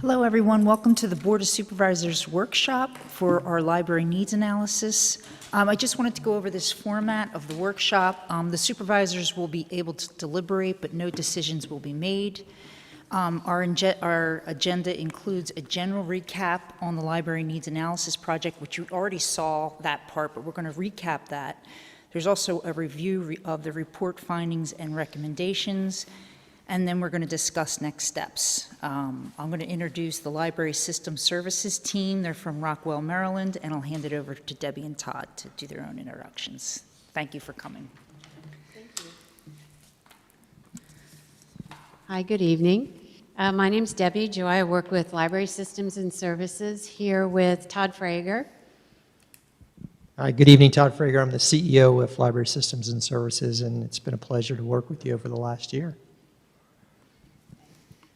Hello, everyone. Welcome to the Board of Supervisors workshop for our library needs analysis. I just wanted to go over this format of the workshop. The supervisors will be able to deliberate, but no decisions will be made. Our agenda includes a general recap on the library needs analysis project, which you already saw that part, but we're going to recap that. There's also a review of the report findings and recommendations, and then we're going to discuss next steps. I'm going to introduce the Library System Services team. They're from Rockwell, Maryland, and I'll hand it over to Debbie and Todd to do their own introductions. Thank you for coming. Thank you. Hi, good evening. My name's Debbie Joy. I work with Library Systems and Services here with Todd Frager. Hi, good evening, Todd Frager. I'm the CEO of Library Systems and Services, and it's been a pleasure to work with you over the last year.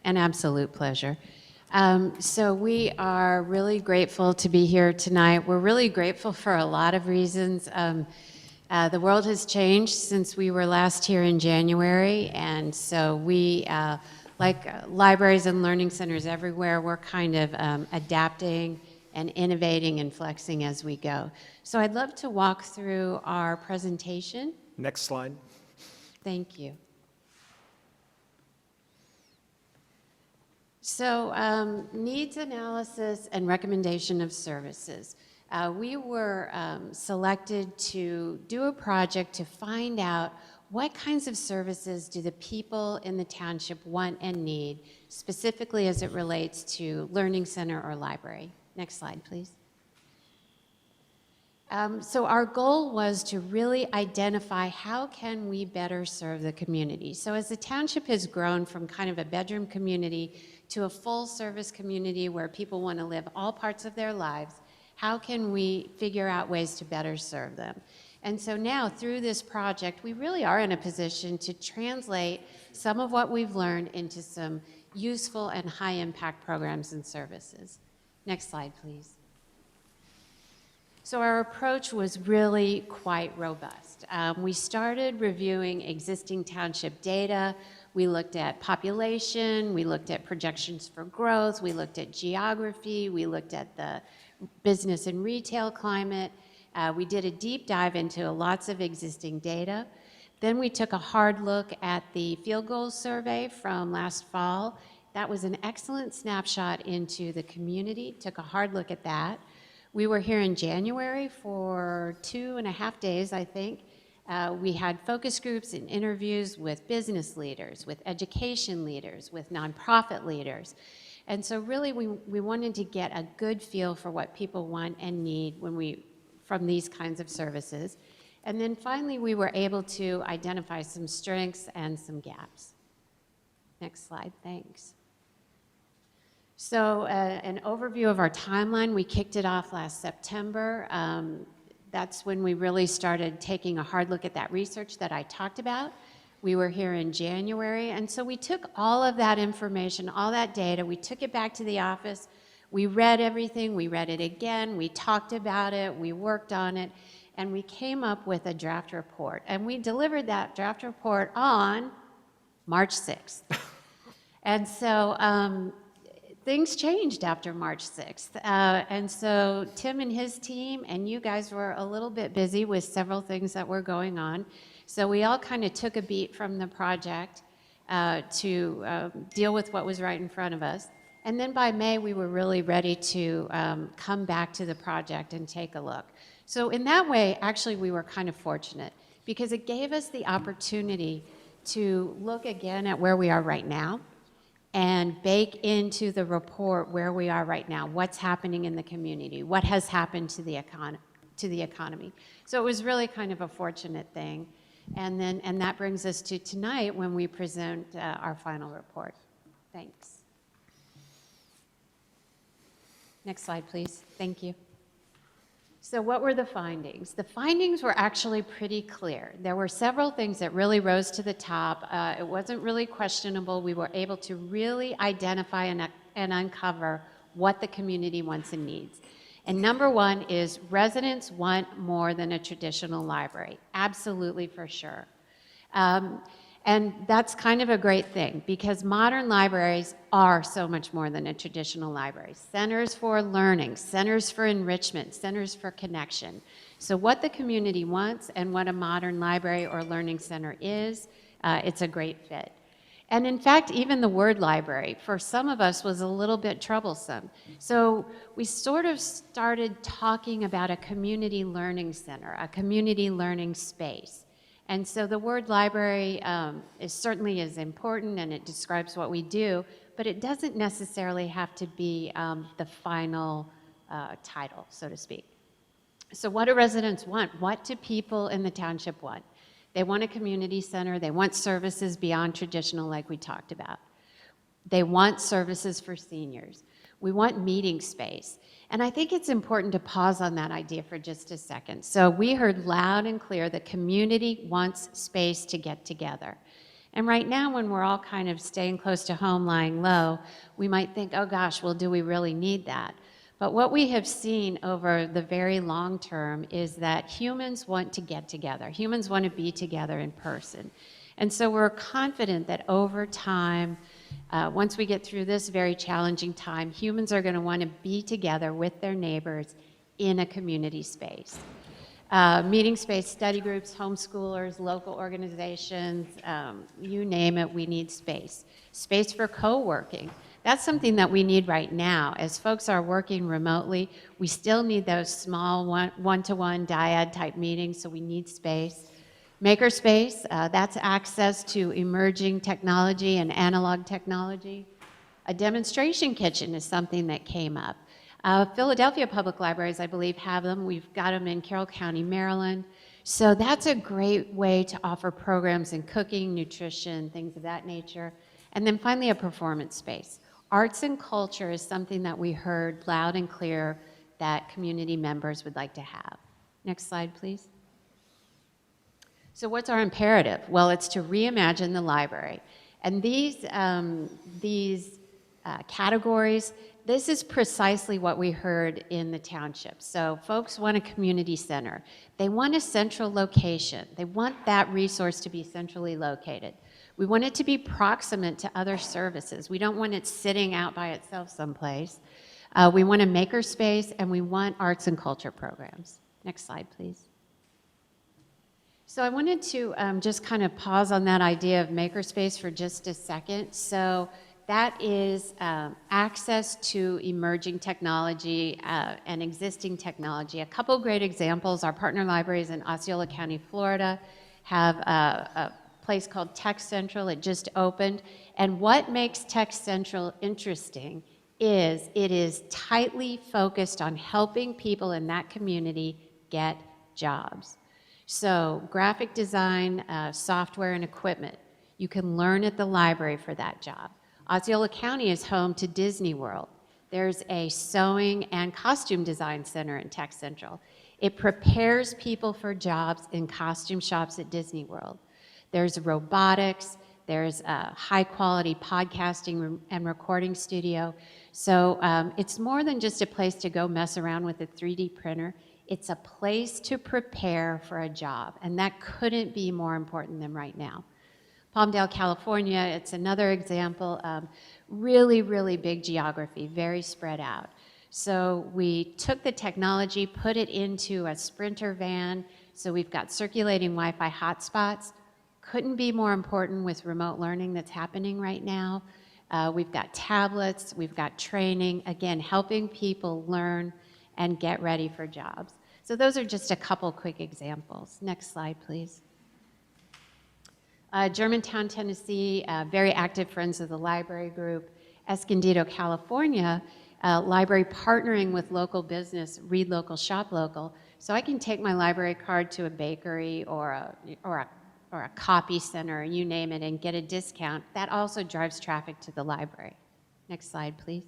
An absolute pleasure. So we are really grateful to be here tonight. We're really grateful for a lot of reasons. The world has changed since we were last here in January, and so we, like libraries and learning centers everywhere, we're kind of adapting and innovating and flexing as we go. So I'd love to walk through our presentation. Next slide. Thank you. So needs analysis and recommendation of services. We were selected to do a project to find out what kinds of services do the people in the township want and need, specifically as it relates to learning center or library. Next slide, please. So our goal was to really identify how can we better serve the community. So as the township has grown from kind of a bedroom community to a full service community where people want to live all parts of their lives, how can we figure out ways to better serve them? And so now through this project, we really are in a position to translate some of what we've learned into some useful and high impact programs and services. Next slide, please. So our approach was really quite robust. We started reviewing existing township data. We looked at population, we looked at projections for growth, we looked at geography, we looked at the business and retail climate. We did a deep dive into lots of existing data. Then we took a hard look at the field goals survey from last fall. That was an excellent snapshot into the community, took a hard look at that. We were here in January for 2.5 days, I think. We had focus groups and interviews with business leaders, with education leaders, with nonprofit leaders. And so really we wanted to get a good feel for what people want and need from these kinds of services. And then finally we were able to identify some strengths and some gaps. Next slide, thanks. So an overview of our timeline, we kicked it off last September. That's when we really started taking a hard look at that research that I talked about. We were here in January, and so we took all of that information, all that data, we took it back to the office, we read everything, we read it again, we talked about it, we worked on it, and we came up with a draft report. And we delivered that draft report on March 6th. And so things changed after March 6th. And so Tim and his team and you guys were a little bit busy with several things that were going on. So we all kind of took a beat from the project to deal with what was right in front of us. And then by May, we were really ready to come back to the project and take a look. So in that way, actually, we were kind of fortunate because it gave us the opportunity to look again at where we are right now and bake into the report where we are right now, what's happening in the community, what has happened to the economy. So it was really kind of a fortunate thing. And that brings us to tonight when we present our final report. Thanks. Next slide, please. Thank you. So what were the findings? The findings were actually pretty clear. There were several things that really rose to the top. It wasn't really questionable. We were able to really identify and uncover what the community wants and needs. And number one is residents want more than a traditional library. Absolutely, for sure. And that's kind of a great thing because modern libraries are so much more than a traditional library. Centers for learning, centers for enrichment, centers for connection. So what the community wants and what a modern library or learning center is, it's a great fit. And in fact, even the word library, for some of us, was a little bit troublesome. So we sort of started talking about a community learning center, a community learning space. And so the word library certainly is important and it describes what we do, but it doesn't necessarily have to be the final title, so to speak. So what do residents want? What do people in the township want? They want a community center. They want services beyond traditional like we talked about. They want services for seniors. We want meeting space. And I think it's important to pause on that idea for just a second. So we heard loud and clear that community wants space to get together. And right now, when we're all kind of staying close to home, lying low, we might think, oh gosh, well, do we really need that? But what we have seen over the very long term is that humans want to get together. Humans want to be together in person. And so we're confident that over time, once we get through this very challenging time, humans are going to want to be together with their neighbors in a community space. Meeting space, study groups, homeschoolers, local organizations, you name it, we need space. Space for co-working. That's something that we need right now. As folks are working remotely, we still need those small one-to-one dyad type meetings, so we need space. Makerspace, that's access to emerging technology and analog technology. A demonstration kitchen is something that came up. Philadelphia Public Libraries, I believe, have them. We've got them in Carroll County, Maryland. So that's a great way to offer programs in cooking, nutrition, things of that nature. And then finally, a performance space. Arts and culture is something that we heard loud and clear that community members would like to have. Next slide, please. So what's our imperative? Well, it's to reimagine the library. And these categories, this is precisely what we heard in the township. So folks want a community center. They want a central location. They want that resource to be centrally located. We want it to be proximate to other services. We don't want it sitting out by itself someplace. We want a makerspace, and we want arts and culture programs. Next slide, please. So I wanted to just kind of pause on that idea of makerspace for just a second. So that is access to emerging technology and existing technology. A couple great examples, our partner libraries in Osceola County, Florida, have a place called Tech Central. It just opened. And what makes Tech Central interesting is it is tightly focused on helping people in that community get jobs. So graphic design, software, and equipment, you can learn at the library for that job. Osceola County is home to Disney World. There's a sewing and costume design center in Tech Central. It prepares people for jobs in costume shops at Disney World. There's robotics, there's a high-quality podcasting and recording studio. So it's more than just a place to go mess around with a 3D printer. It's a place to prepare for a job, and that couldn't be more important than right now. Palmdale, California, it's another example of really, really big geography, very spread out. So we took the technology, put it into a Sprinter van, so we've got circulating Wi-Fi hotspots. Couldn't be more important with remote learning that's happening right now. We've got tablets, we've got training, again, helping people learn and get ready for jobs. So those are just a couple quick examples. Next slide, please. Germantown, Tennessee, very active Friends of the Library group. Escondido, California, library partnering with local business, Read Local, Shop Local. So I can take my library card to a bakery or a copy center, you name it, and get a discount. That also drives traffic to the library. Next slide, please.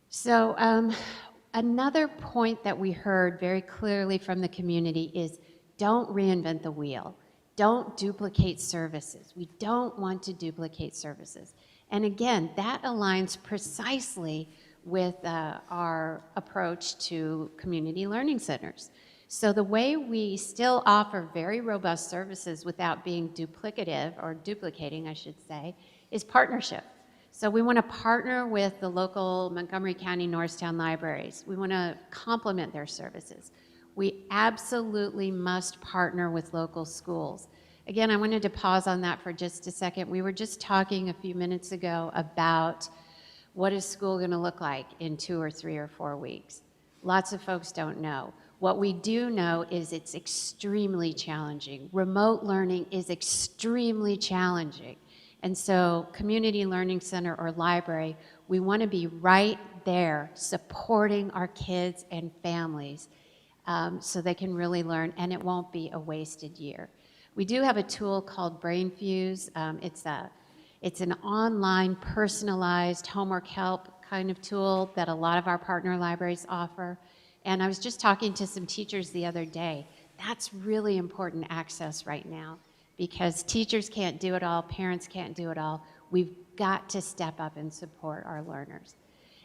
So another point that we heard very clearly from the community is don't reinvent the wheel. Don't duplicate services. We don't want to duplicate services. And again, that aligns precisely with our approach to community learning centers. So the way we still offer very robust services without being duplicative, or duplicating, I should say, is partnership. So we want to partner with the local Montgomery County Norristown libraries. We want to complement their services. We absolutely must partner with local schools. Again, I wanted to pause on that for just a second. We were just talking a few minutes ago about what is school going to look like in 2 or 3 or 4 weeks. Lots of folks don't know. What we do know is it's extremely challenging. Remote learning is extremely challenging. And so community learning center or library, we want to be right there supporting our kids and families so they can really learn, and it won't be a wasted year. We do have a tool called BrainFuse. It's an online personalized homework help kind of tool that a lot of our partner libraries offer. And I was just talking to some teachers the other day. That's really important access right now because teachers can't do it all, parents can't do it all. We've got to step up and support our learners.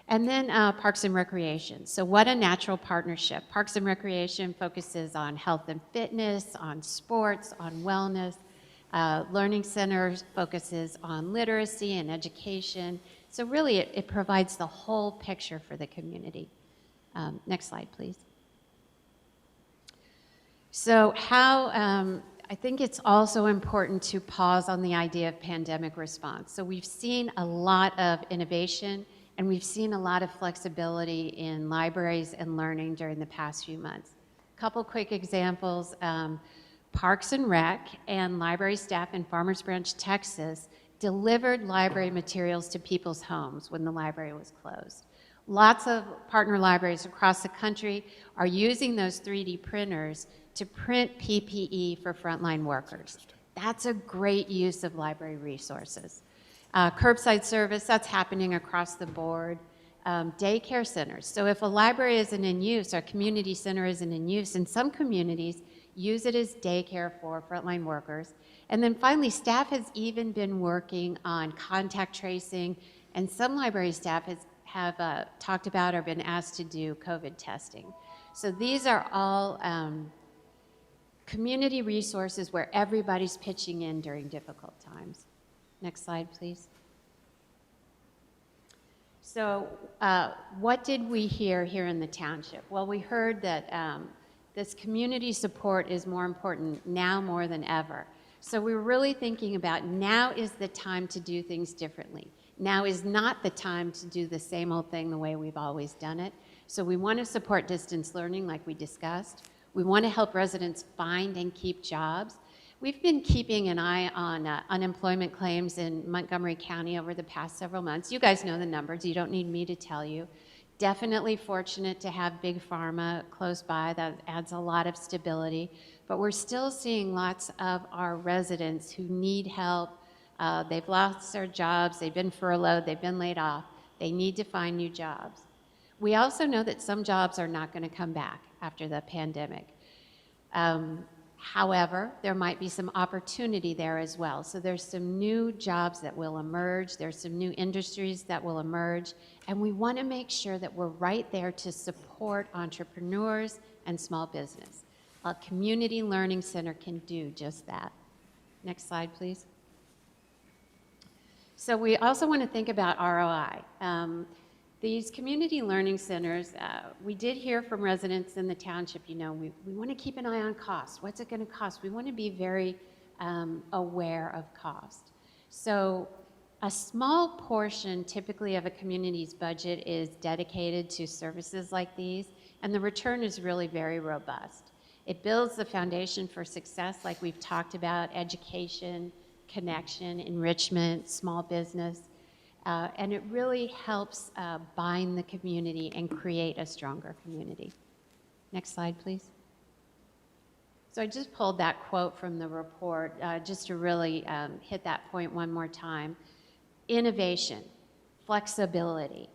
And then Parks and Recreation. So what a natural partnership. Parks and Recreation focuses on health and fitness, on sports, on wellness. Learning Centers focuses on literacy and education. So really it provides the whole picture for the community. Next slide, please. So I think it's also important to pause on the idea of pandemic response. So we've seen a lot of innovation and we've seen a lot of flexibility in libraries and learning during the past few months. A couple quick examples. Parks and Rec and library staff in Farmers Branch, Texas, delivered library materials to people's homes when the library was closed. Lots of partner libraries across the country are using those 3D printers to print PPE for frontline workers. That's a great use of library resources. Curbside service, that's happening across the board. Daycare centers. So if a library isn't in use, or a community center isn't in use, in some communities, use it as daycare for frontline workers. And then finally, staff has even been working on contact tracing, and some library staff have talked about or been asked to do COVID testing. So these are all community resources where everybody's pitching in during difficult times. Next slide, please. So what did we hear here in the township? Well, we heard that this community support is more important now more than ever. So we were really thinking about now is the time to do things differently. Now is not the time to do the same old thing the way we've always done it. So we want to support distance learning like we discussed. We want to help residents find and keep jobs. We've been keeping an eye on unemployment claims in Montgomery County over the past several months. You guys know the numbers. You don't need me to tell you. Definitely fortunate to have Big Pharma close by. That adds a lot of stability. But we're still seeing lots of our residents who need help. They've lost their jobs. They've been furloughed. They've been laid off. They need to find new jobs. We also know that some jobs are not going to come back after the pandemic. However, there might be some opportunity there as well. So there's some new jobs that will emerge. There's some new industries that will emerge. And we want to make sure that we're right there to support entrepreneurs and small business. A community learning center can do just that. Next slide, please. So we also want to think about ROI. These community learning centers, we did hear from residents in the township, we want to keep an eye on cost. What's it going to cost? We want to be very aware of cost. So a small portion typically of a community's budget is dedicated to services like these, and the return is really very robust. It builds the foundation for success like we've talked about, education, connection, enrichment, small business. And it really helps bind the community and create a stronger community. Next slide, please. So I just pulled that quote from the report just to really hit that point one more time. Innovation, flexibility.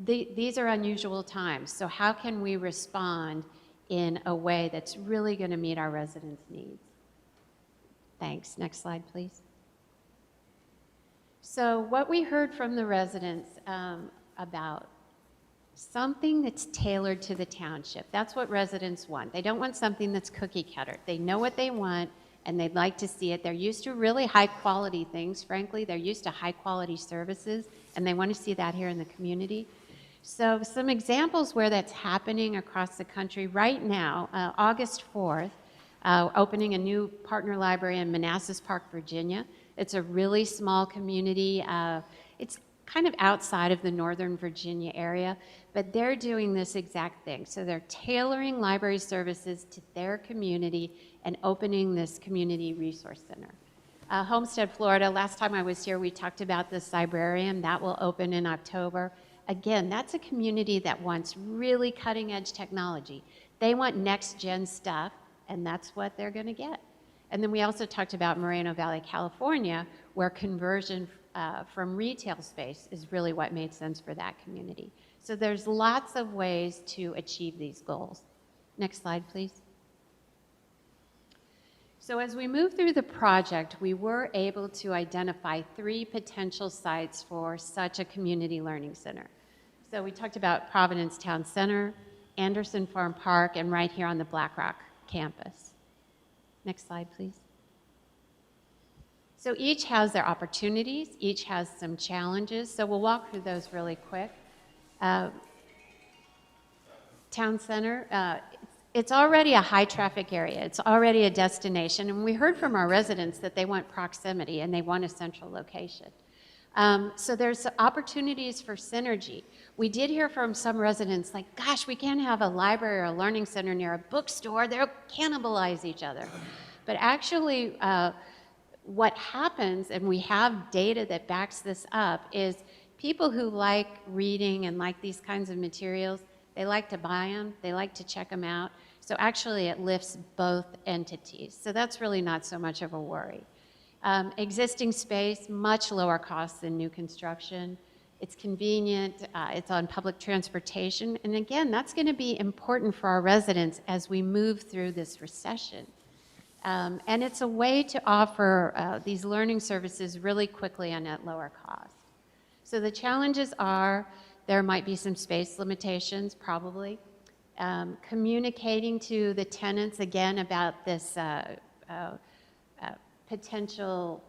These are unusual times. So how can we respond in a way that's really going to meet our residents' needs? Thanks. Next slide, please. So what we heard from the residents about something that's tailored to the township. That's what residents want. They don't want something that's cookie cutter. They know what they want, and they'd like to see it. They're used to really high-quality things, frankly. They're used to high-quality services, and they want to see that here in the community. So some examples where that's happening across the country right now, August 4th, opening a new partner library in Manassas Park, Virginia. It's a really small community. It's kind of outside of the Northern Virginia area, but they're doing this exact thing. So they're tailoring library services to their community and opening this community resource center. Homestead, Florida, last time I was here, we talked about this librarian. That will open in October. Again, that's a community that wants really cutting-edge technology. They want next-gen stuff, and that's what they're going to get. And then we also talked about Moreno Valley, California, where conversion from retail space is really what made sense for that community. So there's lots of ways to achieve these goals. Next slide, please. So as we move through the project, we were able to identify 3 potential sites for such a community learning center. So we talked about Providence Town Center, Anderson Farm Park, and right here on the Black Rock campus. Next slide, please. So each has their opportunities, each has some challenges, so we'll walk through those really quick. Town Center, it's already a high traffic area, it's already a destination, and we heard from our residents that they want proximity and they want a central location. So there's opportunities for synergy. We did hear from some residents like, gosh, we can't have a library or a learning center near a bookstore, they'll cannibalize each other. But actually, what happens, and we have data that backs this up, is people who like reading and like these kinds of materials, they like to buy them, they like to check them out. So actually it lifts both entities. So that's really not so much of a worry. Existing space, much lower cost than new construction. It's convenient, it's on public transportation. And again, that's going to be important for our residents as we move through this recession. And it's a way to offer these learning services really quickly and at lower cost. So the challenges are, there might be some space limitations, probably. Communicating to the tenants, again, about this potential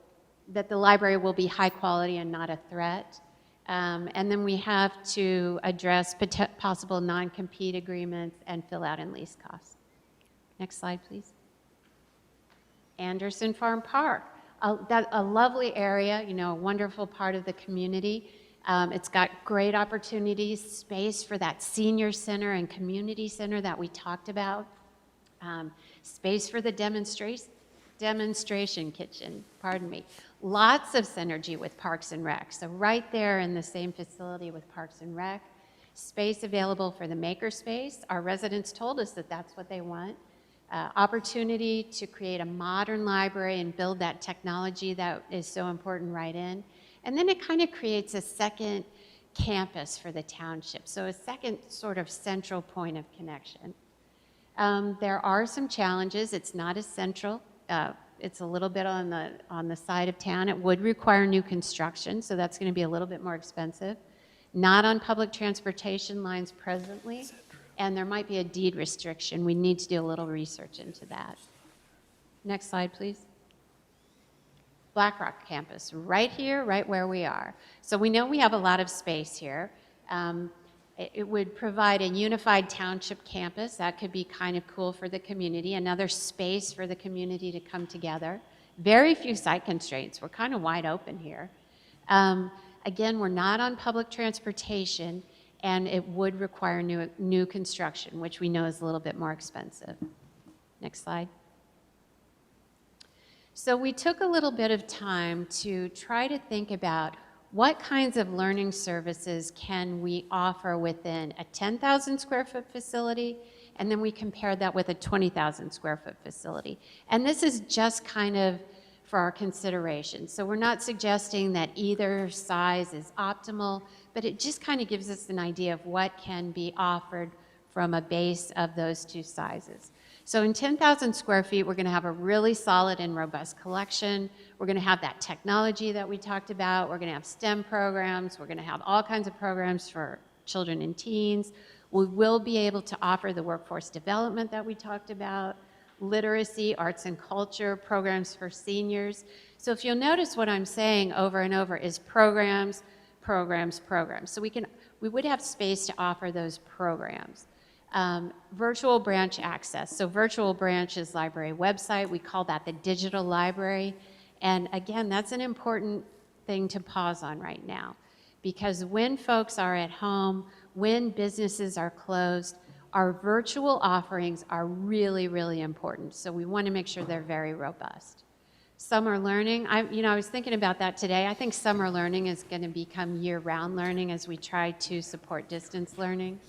that the library will be high quality and not a threat. And then we have to address possible non-compete agreements and fill out and lease costs. Next slide, please. Anderson Farm Park, a lovely area, you know, a wonderful part of the community. It's got great opportunities, space for that senior center and community center that we talked about, space for the demonstration kitchen, pardon me. Lots of synergy with Parks and Rec. So right there in the same facility with Parks and Rec, space available for the makerspace. Our residents told us that that's what they want. Opportunity to create a modern library and build that technology that is so important right in. And then it kind of creates a second campus for the township, so a second sort of central point of connection. There are some challenges. It's not as central. It's a little bit on the side of town. It would require new construction, so that's going to be a little bit more expensive. Not on public transportation lines presently. And there might be a deed restriction. We need to do a little research into that. Next slide, please. Black Rock campus, right here, right where we are. So we know we have a lot of space here. It would provide a unified township campus. That could be kind of cool for the community, another space for the community to come together. Very few site constraints. We're kind of wide open here. Again, we're not on public transportation, and it would require new construction, which we know is a little bit more expensive. Next slide. So we took a little bit of time to try to think about what kinds of learning services can we offer within a 10,000 square foot facility, and then we compared that with a 20,000 square foot facility. And this is just kind of for our consideration. So we're not suggesting that either size is optimal, but it just kind of gives us an idea of what can be offered from a base of those two sizes. So in 10,000 square feet, we're going to have a really solid and robust collection. We're going to have that technology that we talked about. We're going to have STEM programs. We're going to have all kinds of programs for children and teens. We will be able to offer the workforce development that we talked about, literacy, arts and culture, programs for seniors. So if you'll notice what I'm saying over and over is programs, programs, programs. So we would have space to offer those programs. Virtual branch access. So virtual branch is library website. We call that the digital library. And again, that's an important thing to pause on right now, because when folks are at home, when businesses are closed, our virtual offerings are really, really important. So we want to make sure they're very robust. Summer learning, I was thinking about that today. I think summer learning is going to become year-round learning as we try to support distance learning.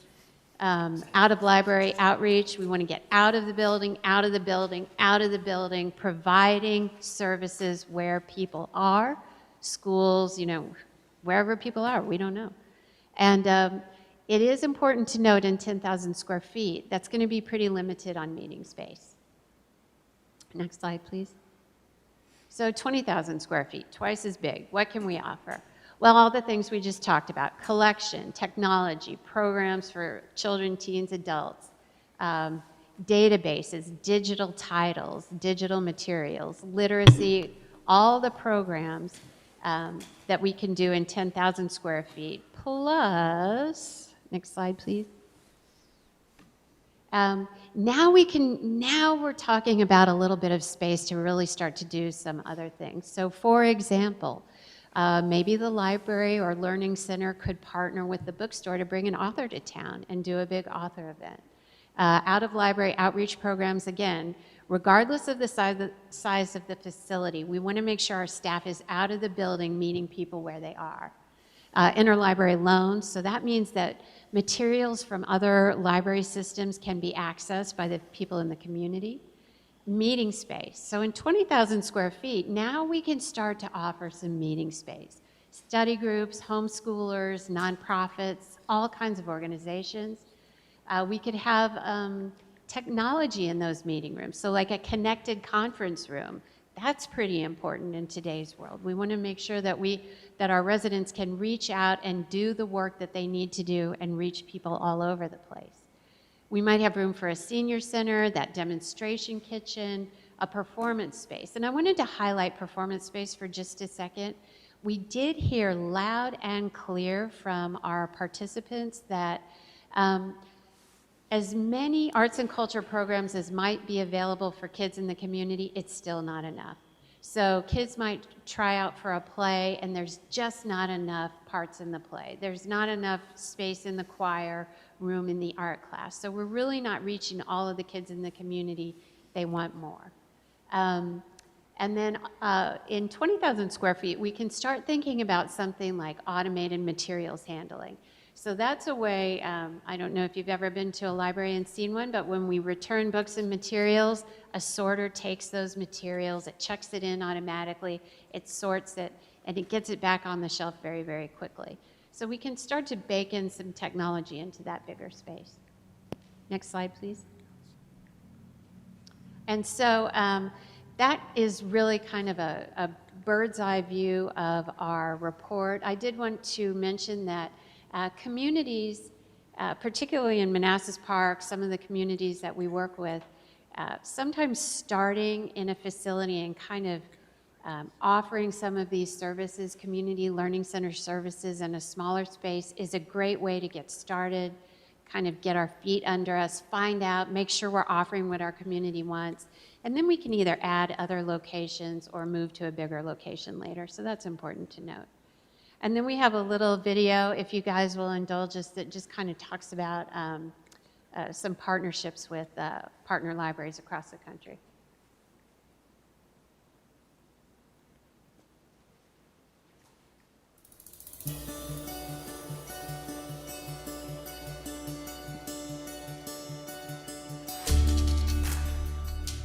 Out of library outreach, we want to get out of the building, out of the building, out of the building, providing services where people are, schools, wherever people are, we don't know. And it is important to note in 10,000 square feet, that's going to be pretty limited on meeting space. Next slide, please. So 20,000 square feet, twice as big. What can we offer? Well, all the things we just talked about: collection, technology, programs for children, teens, adults, databases, digital titles, digital materials, literacy, all the programs that we can do in 10,000 square feet, plus, next slide, please. Now we're talking about a little bit of space to really start to do some other things. So for example, maybe the library or learning center could partner with the bookstore to bring an author to town and do a big author event. Out of library outreach programs, again, regardless of the size of the facility, we want to make sure our staff is out of the building meeting people where they are. Interlibrary loans, so that means that materials from other library systems can be accessed by the people in the community. Meeting space, so in 20,000 square feet, now we can start to offer some meeting space. Study groups, homeschoolers, nonprofits, all kinds of organizations. We could have technology in those meeting rooms, so like a connected conference room. That's pretty important in today's world. We want to make sure that our residents can reach out and do the work that they need to do and reach people all over the place. We might have room for a senior center, that demonstration kitchen, a performance space. And I wanted to highlight performance space for just a second. We did hear loud and clear from our participants that as many arts and culture programs as might be available for kids in the community, it's still not enough. So kids might try out for a play and there's just not enough parts in the play. There's not enough space in the choir room in the art class. So we're really not reaching all of the kids in the community. They want more. And then in 20,000 square feet, we can start thinking about something like automated materials handling. So that's a way, I don't know if you've ever been to a library and seen one, but when we return books and materials, a sorter takes those materials, it checks it in automatically, it sorts it, and it gets it back on the shelf very, very quickly. So we can start to bake in some technology into that bigger space. Next slide, please. And so that is really kind of a bird's eye view of our report. I did want to mention that communities, particularly in Manassas Park, some of the communities that we work with, sometimes starting in a facility and kind of offering some of these services, community learning center services in a smaller space is a great way to get started, kind of get our feet under us, find out, make sure we're offering what our community wants, and then we can either add other locations or move to a bigger location later. So that's important to note. And then we have a little video, if you guys will indulge us, that just kind of talks about some partnerships with partner libraries across the country.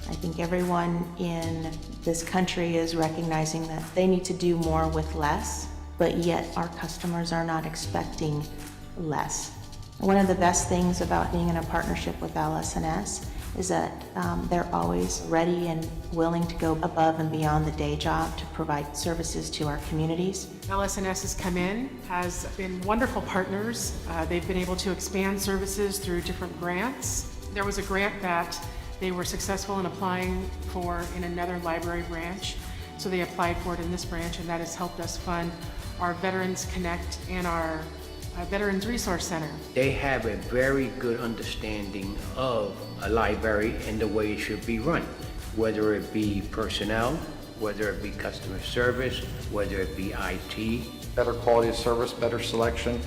I think everyone in this country is recognizing that they need to do more with less, but yet our customers are not expecting less. One of the best things about being in a partnership with LS&S is that they're always ready and willing to go above and beyond the day job to provide services to our communities. LS&S has come in, has been wonderful partners. They've been able to expand services through different grants. There was a grant that they were successful in applying for in another library branch, so they applied for it in this branch, and that has helped us fund our Veterans Connect and our Veterans Resource Center. They have a very good understanding of a library and the way it should be run, whether it be personnel, whether it be customer service, whether it be IT. Better quality of service, better selection,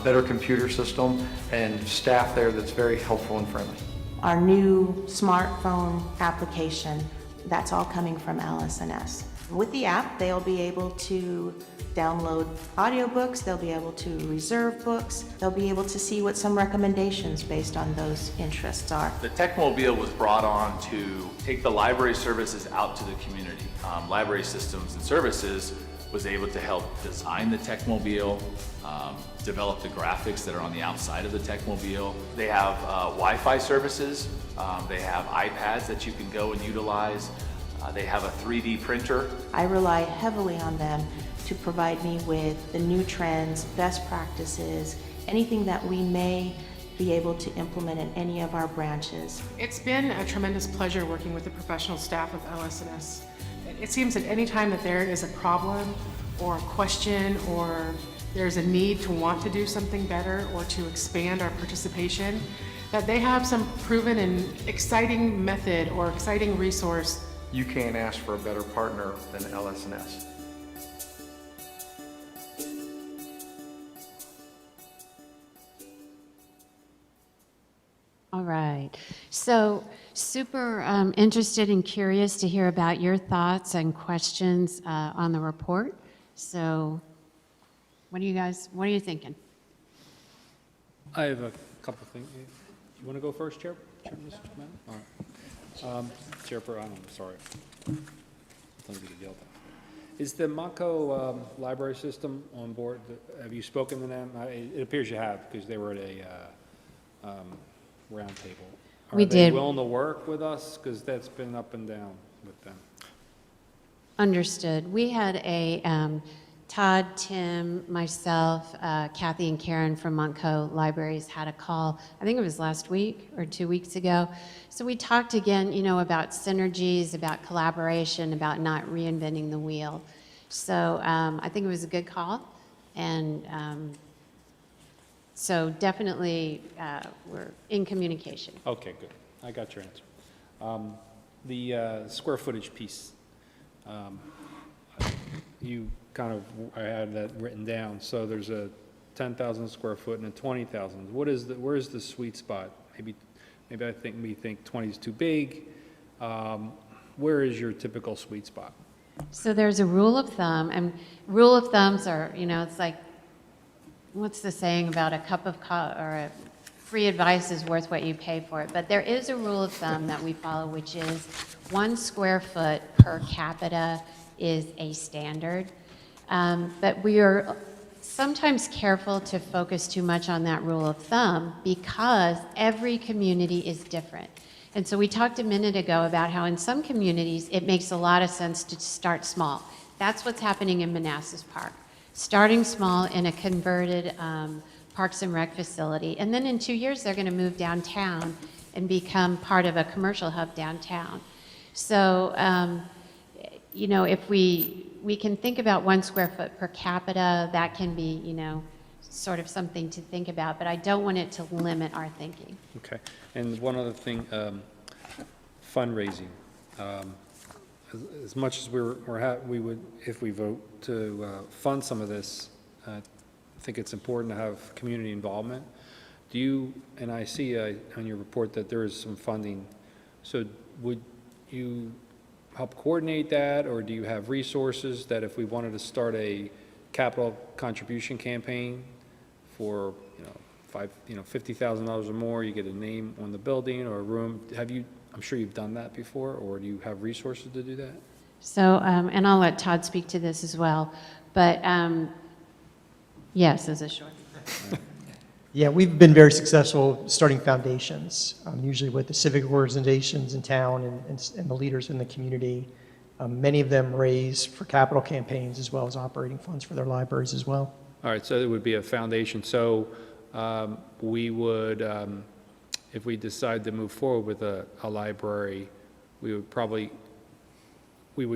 better computer system, and staff there that's very helpful and friendly. Our new smartphone application, that's all coming from LS&S. With the app, they'll be able to download audiobooks, they'll be able to reserve books, they'll be able to see what some recommendations based on those interests are. The Techmobile was brought on to take the library services out to the community. Library Systems and Services was able to help design the Techmobile, develop the graphics that are on the outside of the Techmobile. They have Wi-Fi services, they have iPads that you can go and utilize. They have a 3D printer. I rely heavily on them to provide me with the new trends, best practices, anything that we may be able to implement in any of our branches. It's been a tremendous pleasure working with the professional staff of LS&S. It seems that any time that there is a problem or a question or there's a need to want to do something better or to expand our participation, that they have some proven and exciting method or exciting resource. You can't ask for a better partner than LS&S. All right. So super interested and curious to hear about your thoughts and questions on the report. So what are you thinking? I have a couple things. You want to go first, Chair? Mr. Chairman? All right. Chairperson, I'm sorry. Don't get yelled at. Is the Montco library system on board? Have you spoken to them? It appears you have, because they were at a round table. We Are they did. willing to work with us? Because that's been up and down with them. Understood. We had a Todd, Tim, myself, Kathy, and Karen from Montco Libraries had a call. I think it was last week or 2 weeks ago. So we talked again, about synergies, about collaboration, about not reinventing the wheel. So I think it was a good call, and so definitely we're in communication. Okay, good. I got your answer. The square footage piece, you kind of, I had that written down. So there's a 10,000 square foot and a 20,000. Where's the sweet spot? Maybe we think 20 is too big. Where is your typical sweet spot? So there's a rule of thumb, and rule of thumbs are, it's like, what's the saying about a cup of or a free advice is worth what you pay for it. But there is a rule of thumb that we follow, which is 1 square foot per capita is a standard. But we are sometimes careful to focus too much on that rule of thumb because every community is different. And so we talked a minute ago about how in some communities it makes a lot of sense to start small. That's what's happening in Manassas Park. Starting small in a converted Parks and Rec facility. And then in 2 years they're going to move downtown and become part of a commercial hub downtown. So, if we can think about 1 square foot per capita, that can be, sort of something to think about, but I don't want it to limit our thinking. Okay. And one other thing, fundraising. As much as we would, if we vote to fund some of this, I think it's important to have community involvement. Do you, and I see on your report that there is some funding, so would you help coordinate that, or do you have resources that if we wanted to start a capital contribution campaign for, $50,000 or more, you get a name on the building or a room? I'm sure you've done that before, or do you have resources to do that? So, and I'll let Todd speak to this as well, but yes, is a short. Yeah, we've been very successful starting foundations, usually with the civic organizations in town and the leaders in the community. Many of them raise for capital campaigns as well as operating funds for their libraries as well. All right, so it would be a foundation. So we would, if we decide to move forward with a library, we would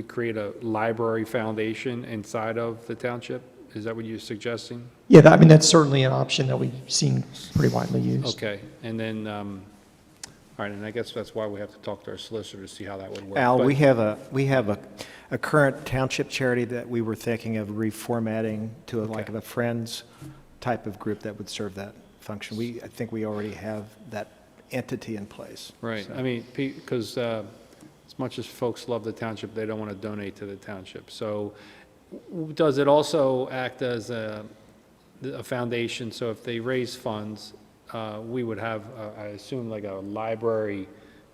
create a library foundation inside of the township? Is that what you're suggesting? Yeah, I mean, that's certainly an option that we've seen pretty widely used. Okay, and then, all right, and I guess that's why we have to talk to our solicitor to see how that would work. Al, But- we have a current township charity that we were thinking of reformatting to like a Friends type of group that would serve that function. I think we already have that entity in place. Right, I mean, because as much as folks love the township, they don't want to donate to the township. So does it also act as a foundation? So if they raise funds, we would have, I assume, like a library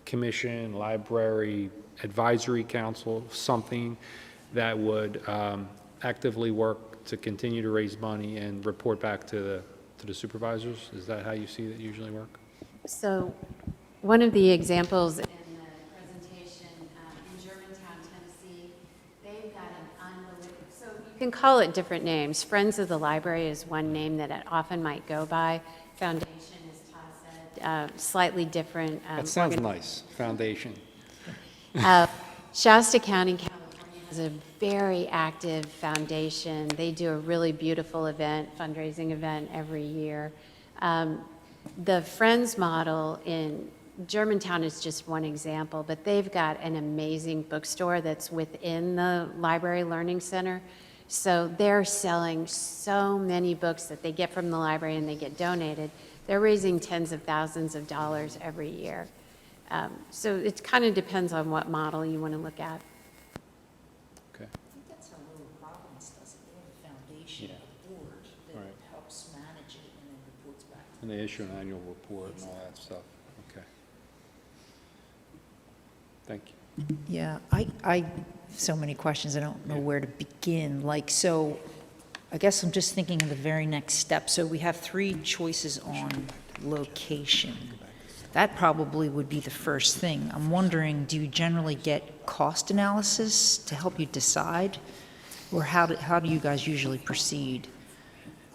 commission, library advisory council, something that would actively work to continue to raise money and report back to the supervisors? Is that how you see that usually work? So one of the examples in the presentation in Germantown, Tennessee, they've got an unbelievable, so you can call it different names. Friends of the Library is one name that it often might go by. Foundation, as Todd said, slightly different. That sounds nice, foundation. Shasta County, California has a very active foundation. They do a really beautiful event, fundraising event every year. The Friends model in Germantown is just one example, but they've got an amazing bookstore that's within the Library Learning Center. So they're selling so many books that they get from the library and they get donated. They're raising tens of thousands of dollars every year. So it kind of depends on what model you want to look at. Okay. I think that's how Little Providence does it. They have a foundation, a board that Right. helps manage it and then reports back. And they issue an annual report and all that stuff. Okay. Thank you. Yeah, I, so many questions, I don't know where to begin. Like, so, I guess I'm just thinking of the very next step. So we have 3 choices on location. That probably would be the first thing. I'm wondering, do you generally get cost analysis to help you decide? Or how do you guys usually proceed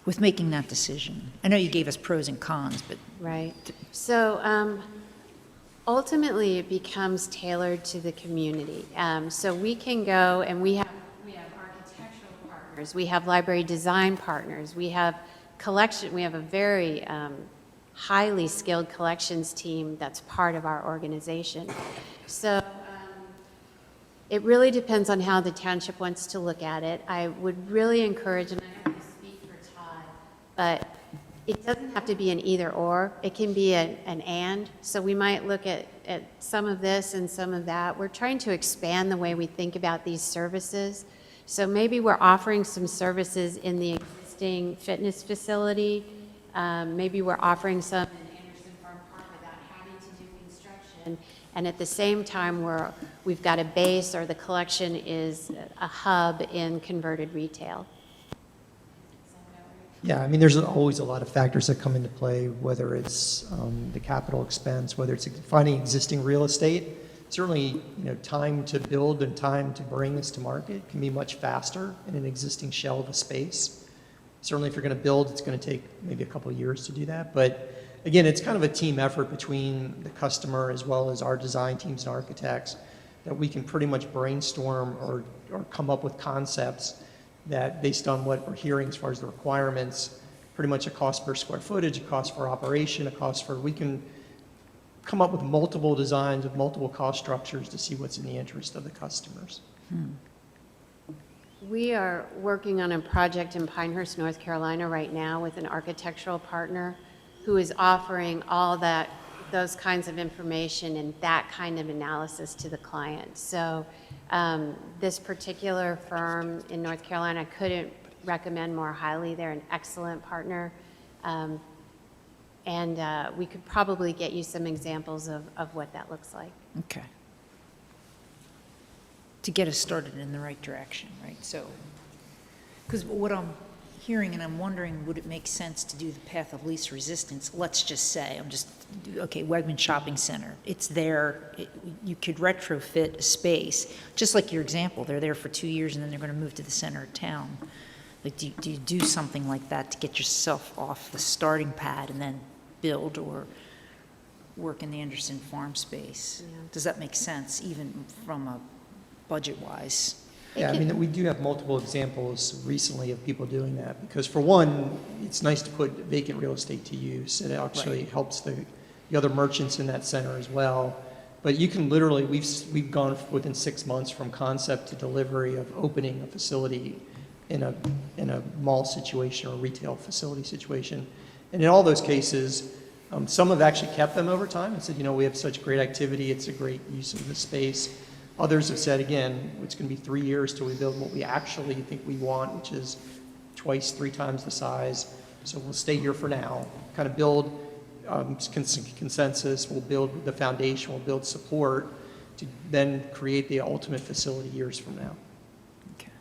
with making that decision? I know you gave us pros and cons, but Right. So ultimately, it becomes tailored to the community. So we can go and we have architectural partners, we have library design partners, we have a very highly skilled collections team that's part of our organization. So it really depends on how the township wants to look at it. I would really encourage, and I don't want to speak for Todd, but it doesn't have to be an either or. It can be an and. So we might look at some of this and some of that. We're trying to expand the way we think about these services. So maybe we're offering some services in the existing fitness facility. Maybe we're offering some in Anderson Farm Park without having to do construction. And at the same time, we've got a base, or the collection is a hub in converted retail. Yeah, I mean, there's always a lot of factors that come into play, whether it's the capital expense, whether it's finding existing real estate. Certainly, time to build and time to bring this to market can be much faster in an existing shell of a space. Certainly, if you're going to build, it's going to take maybe a couple of years to do that. But again, it's kind of a team effort between the customer as well as our design teams and architects, that we can pretty much brainstorm or come up with concepts that, based on what we're hearing as far as the requirements, pretty much a cost per square footage, a cost for operation, we can come up with multiple designs with multiple cost structures to see what's in the interest of the customers. We are working on a project in Pinehurst, North Carolina right now with an architectural partner who is offering all those kinds of information and that kind of analysis to the client. So this particular firm in North Carolina, I couldn't recommend more highly. They're an excellent partner. And we could probably get you some examples of what that looks like. okay. To get us started in the right direction, right? So, because what I'm hearing, and I'm wondering, would it make sense to do the path of least resistance? Let's just say, okay, Wegman Shopping Center, it's there, you could retrofit a space, just like your example, they're there for 2 years and then they're gonna move to the center of town. Like, do you do something like that to get yourself off the starting pad and then build or work in the Anderson Farm space? Does that make sense, even from a budget-wise? Yeah, I mean, we do have multiple examples recently of people doing that, because for one, it's nice to put vacant real estate to use. It actually helps the other merchants in that center as well. But you can literally, we've gone within 6 months from concept to delivery of opening a facility in a mall situation or a retail facility situation. And in all those cases, some have actually kept them over time and said, we have such great activity, it's a great use of the space. Others have said, again, it's going to be 3 years till we build what we actually think we want, which is 3 times the size. So we'll stay here for now, kind of build consensus, we'll build the foundation, we'll build support to then create the ultimate facility years from now. Okay.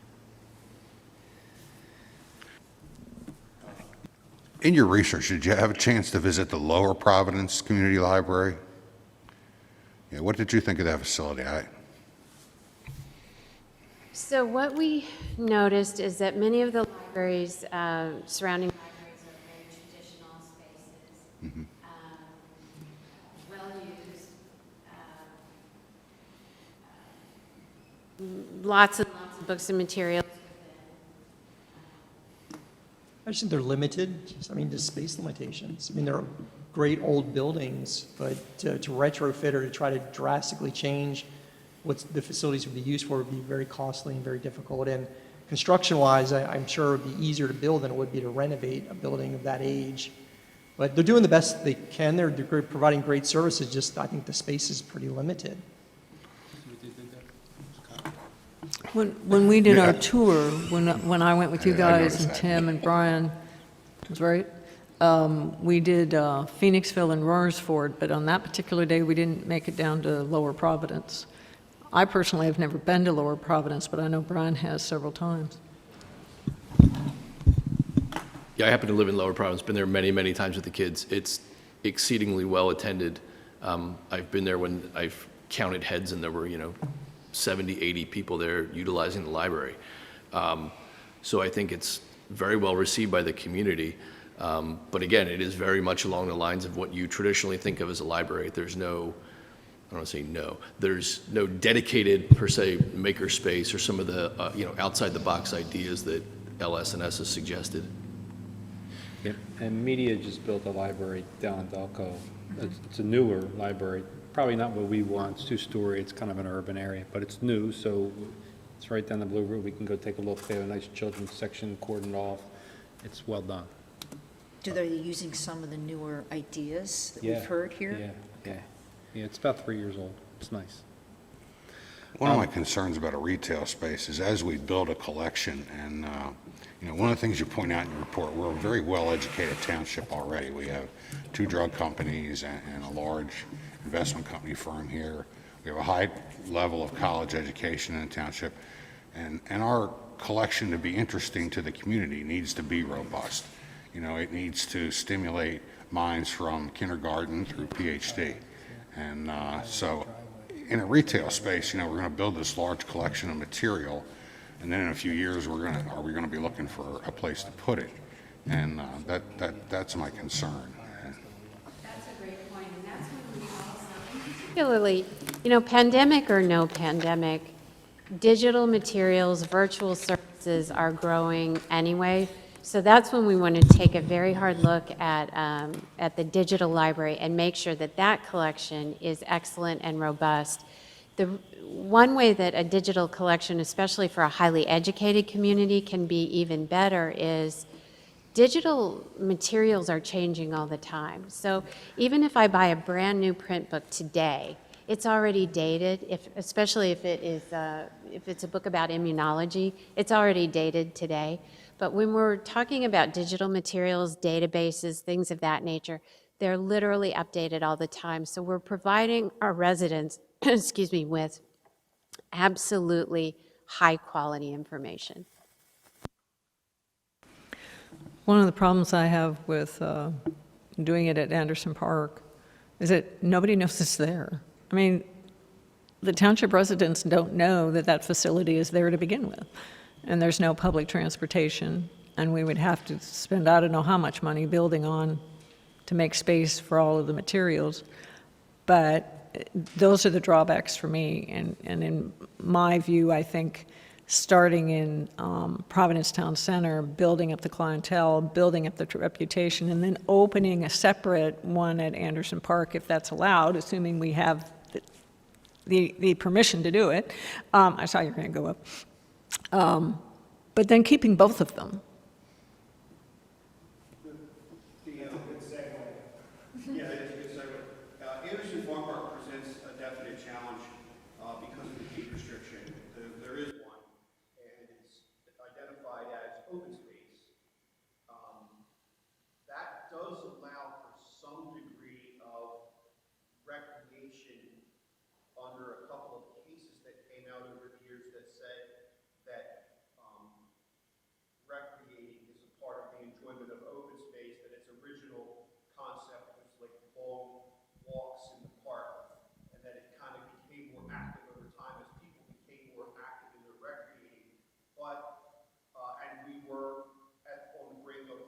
In your research, did you have a chance to visit the Lower Providence Community Library? Yeah, what did you think of that facility? So what we noticed is that many of the libraries, surrounding libraries, are very traditional spaces, well-used, lots and lots of books and materials. I just think they're limited, just space limitations. They're great old buildings, but to retrofit or to try to drastically change what the facilities would be used for would be very costly and very difficult. And construction-wise, I'm sure it would be easier to build than it would be to renovate a building of that age. But they're doing the best they can. They're providing great services, just I think the space is pretty limited. When we did our tour, when I went with you guys and Tim and Brian, was right, we did Phoenixville and Royersford, but on that particular day, we didn't make it down to Lower Providence. I personally have never been to Lower Providence, but I know Brian has several times. Yeah, I happen to live in Lower Providence, been there many, many times with the kids. It's exceedingly well attended. I've been there when I've counted heads and there were, 70, 80 people there utilizing the library. So I think it's very well received by the community. But again, it is very much along the lines of what you traditionally think of as a library. There's no, I don't want to say no, there's no dedicated, per se, maker space or some of the, outside the box ideas that LS&S has suggested. Yeah, and Media just built a library down in Delco. It's a newer library, probably not what we want. It's 2-story, it's kind of an urban area, but it's new, so it's right down the Blue Route. We can go take a look. They have a nice children's section cordoned off. It's well done. Do they using some of the newer ideas that Yeah, we've heard here? Yeah, it's about 3 years old. It's nice. One of my concerns about a retail space is as we build a collection, and one of the things you point out in your report, we're a very well-educated township already. We have 2 drug companies and a large investment company firm here. We have a high level of college education in the township, and our collection to be interesting to the community needs to be robust. It needs to stimulate minds from kindergarten through PhD. And so in a retail space, we're going to build this large collection of material, and then in a few years, are we going to be looking for a place to put it? And that's my concern. That's a great point, and that's when we also, particularly, pandemic or no pandemic, digital materials, virtual services are growing anyway. So that's when we want to take a very hard look at the digital library and make sure that that collection is excellent and robust. The one way that a digital collection, especially for a highly educated community, can be even better is digital materials are changing all the time. So even if I buy a brand new print book today, it's already dated, especially if it's a book about immunology, it's already dated today. But when we're talking about digital materials, databases, things of that nature, they're literally updated all the time. So we're providing our residents, with absolutely high quality information. One of the problems I have with doing it at Anderson Park is that nobody knows it's there. I mean, the township residents don't know that that facility is there to begin with, and there's no public transportation, and we would have to spend I don't know how much money building on to make space for all of the materials. But those are the drawbacks for me, and in my view, I think starting in Providence Town Center, building up the clientele, building up the reputation, and then opening a separate one at Anderson Park, if that's allowed, assuming we have the permission to do it. I saw your hand go up. But then keeping both of them. Anderson Farm Park presents a definite challenge because of the deed restriction. There is one, and it's identified as open space. That does allow for some degree of recreation under a couple of cases that came out over the years that said that recreating is a part of the enjoyment of open space, that its original concept was like long walks in the park, and that it kind of became more active over time as people became more active in their recreating. But, and we were on the brink of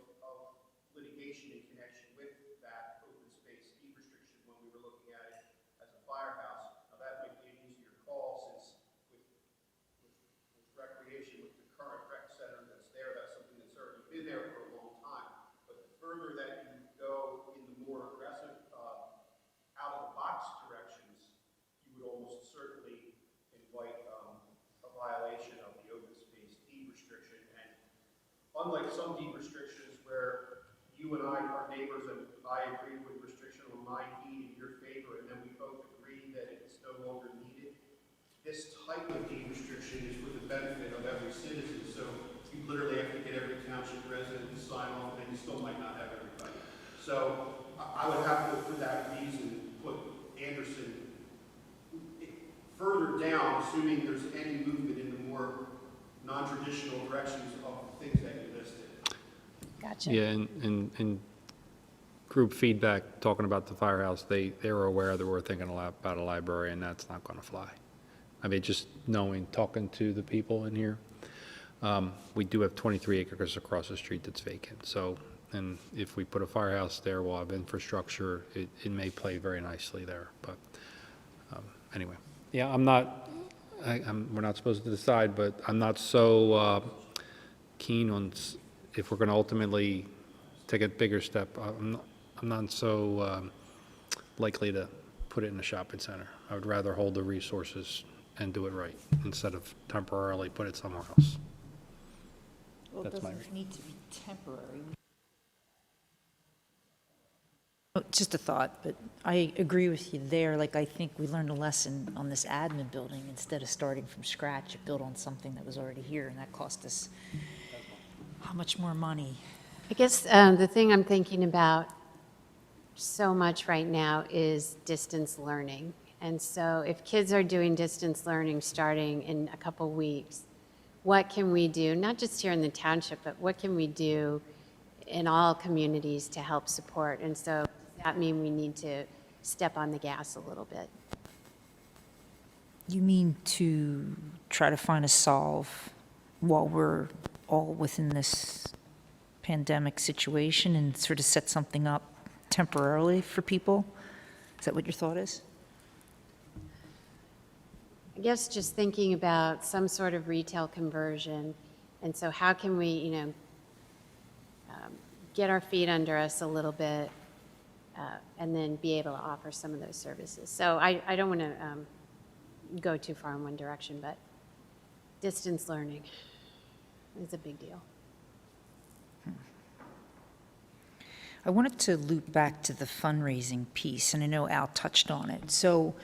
litigation in connection with that open space deed restriction when we were looking at it as a firehouse. Now that might be an easier call since with recreation, with the current rec center that's there, that's something that's already been there for a long time. But the further that you go in the more aggressive out-of-the-box directions, you would almost certainly invite a violation of the open space deed restriction. And unlike some deed restrictions where you and I are neighbors and I agree with restriction on my deed in your favor, and then we both agree that it's no longer needed, this type of deed restriction is for the benefit of every citizen. So you literally have to get every township resident to sign off, and you still might not have everybody. So I would have to, for that reason, put Anderson further down, assuming there's any movement in the more non-traditional directions of the things that you listed. Gotcha. Yeah, and group feedback, talking about the firehouse, they were aware that we're thinking a lot about a library, and that's not going to fly. I mean, just knowing, talking to the people in here, we do have 23 acres across the street that's vacant. So, and if we put a firehouse there, we'll have infrastructure. It may play very nicely there. But anyway, yeah, we're not supposed to decide, but I'm not so keen on if we're going to ultimately take a bigger step. I'm not so likely to put it in a shopping center. I would rather hold the resources and do it right instead of temporarily put it somewhere else. Well, it That's my doesn't need to be temporary. Oh, just a thought, but I agree with you there. Like, I think we learned a lesson on this admin building. Instead of starting from scratch, it built on something that was already here, and that cost us how much more money? I guess the thing I'm thinking about so much right now is distance learning. And so if kids are doing distance learning starting in a couple weeks, what can we do, not just here in the township, but what can we do in all communities to help support? And so does that mean we need to step on the gas a little bit? You mean to try to find a solve while we're all within this pandemic situation and sort of set something up temporarily for people? Is that what your thought is? I guess just thinking about some sort of retail conversion. And so how can we, get our feet under us a little bit and then be able to offer some of those services. So I don't want to go too far in one direction, but distance learning is a big deal. I wanted to loop back to the fundraising piece, and I know Al touched on it. So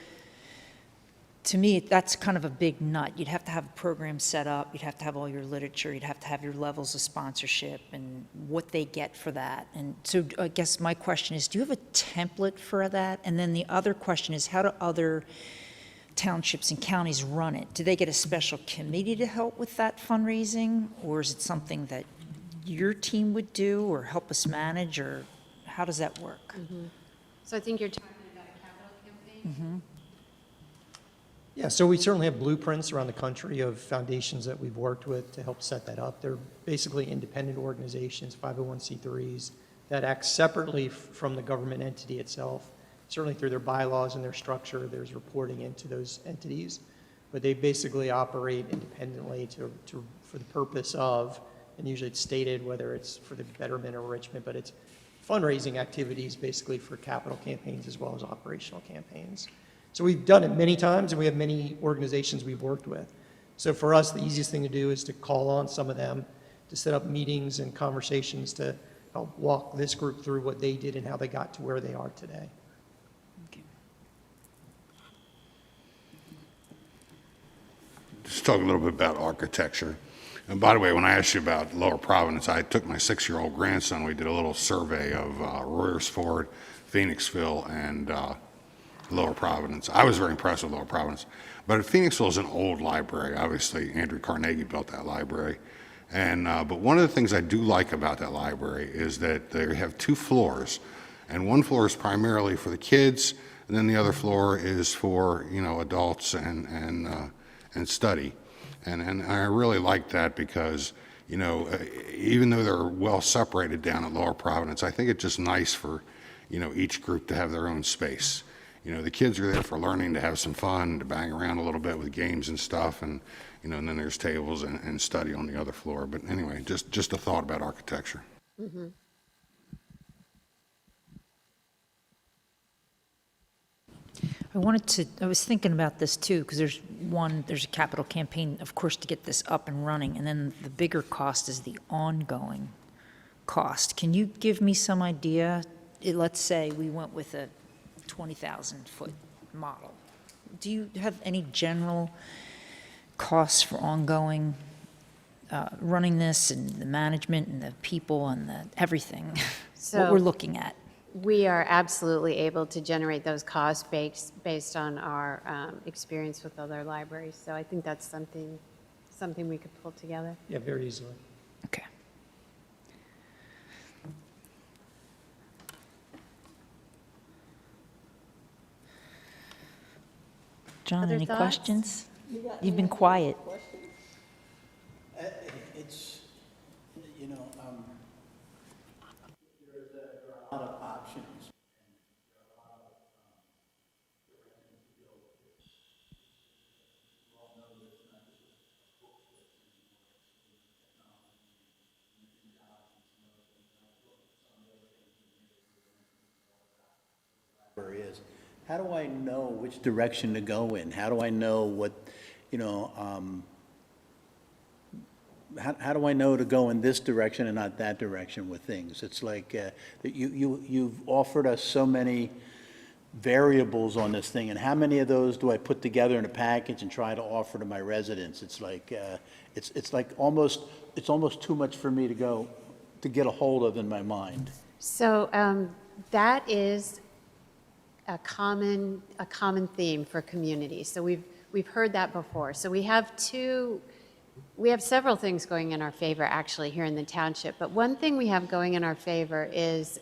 to me, that's kind of a big nut. You'd have to have a program set up, you'd have to have all your literature, you'd have to have your levels of sponsorship and what they get for that. And so I guess my question is, do you have a template for that? And then the other question is, how do other townships and counties run it? Do they get a special committee to help with that fundraising, or is it something that your team would do or help us manage, or how does that work? So I think you're talking about a capital campaign? Yeah, so we certainly have blueprints around the country of foundations that we've worked with to help set that up. They're basically independent organizations, 501c3s, that act separately from the government entity itself. Certainly through their bylaws and their structure, there's reporting into those entities, but they basically operate independently for the purpose of, and usually it's stated whether it's for the betterment or enrichment, but it's fundraising activities basically for capital campaigns as well as operational campaigns. So we've done it many times, and we have many organizations we've worked with. So for us, the easiest thing to do is to call on some of them to set up meetings and conversations to help walk this group through what they did and how they got to where they are today. Just talk a little bit about architecture. And by the way, when I asked you about Lower Providence, I took my 6-year-old grandson. We did a little survey of Royersford, Phoenixville, and Lower Providence. I was very impressed with Lower Providence. But Phoenixville is an old library. Obviously, Andrew Carnegie built that library. And but one of the things I do like about that library is that they have 2 floors. And one floor is primarily for the kids, and then the other floor is for, adults and study. And I really like that because, even though they're well separated down at Lower Providence, I think it's just nice for, each group to have their own space. The kids are there for learning, to have some fun, to bang around a little bit with games and stuff, and, and then there's tables and study on the other floor. But anyway, just a thought about architecture. I was thinking about this too, because there's a capital campaign, of course, to get this up and running, and then the bigger cost is the ongoing cost. Can you give me some idea? Let's say we went with a 20,000-foot model. Do you have any general costs for ongoing running this, and the management and the people and everything, what we're looking at? We are absolutely able to generate those costs based on our experience with other libraries. So I think that's something we could pull together. Yeah, very easily. Okay. John, Other any thoughts? questions? You've been quiet. It's, there are a lot of options. Is. How do I know which direction to go in? How do I know what, how do I know to go in this direction and not that direction with things? It's like you've offered us so many variables on this thing, and how many of those do I put together in a package and try to offer to my residents? It's like it's almost too much for me to get a hold of in my mind. So that is a common theme for communities. So we've heard that before. So we have several things going in our favor actually here in the township. But one thing we have going in our favor is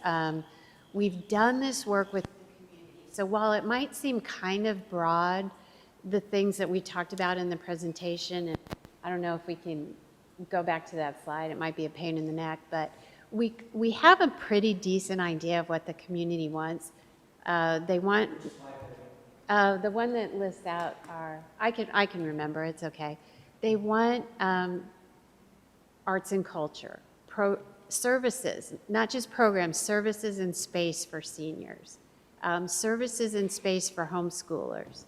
we've done this work with the community. So while it might seem kind of broad, the things that we talked about in the presentation, and I don't know if we can go back to that slide, it might be a pain in the neck, but we have a pretty decent idea of what the community wants. They want, the one that lists out I can remember, it's okay. They want arts and culture, services, not just programs, services and space for seniors, services and space for homeschoolers.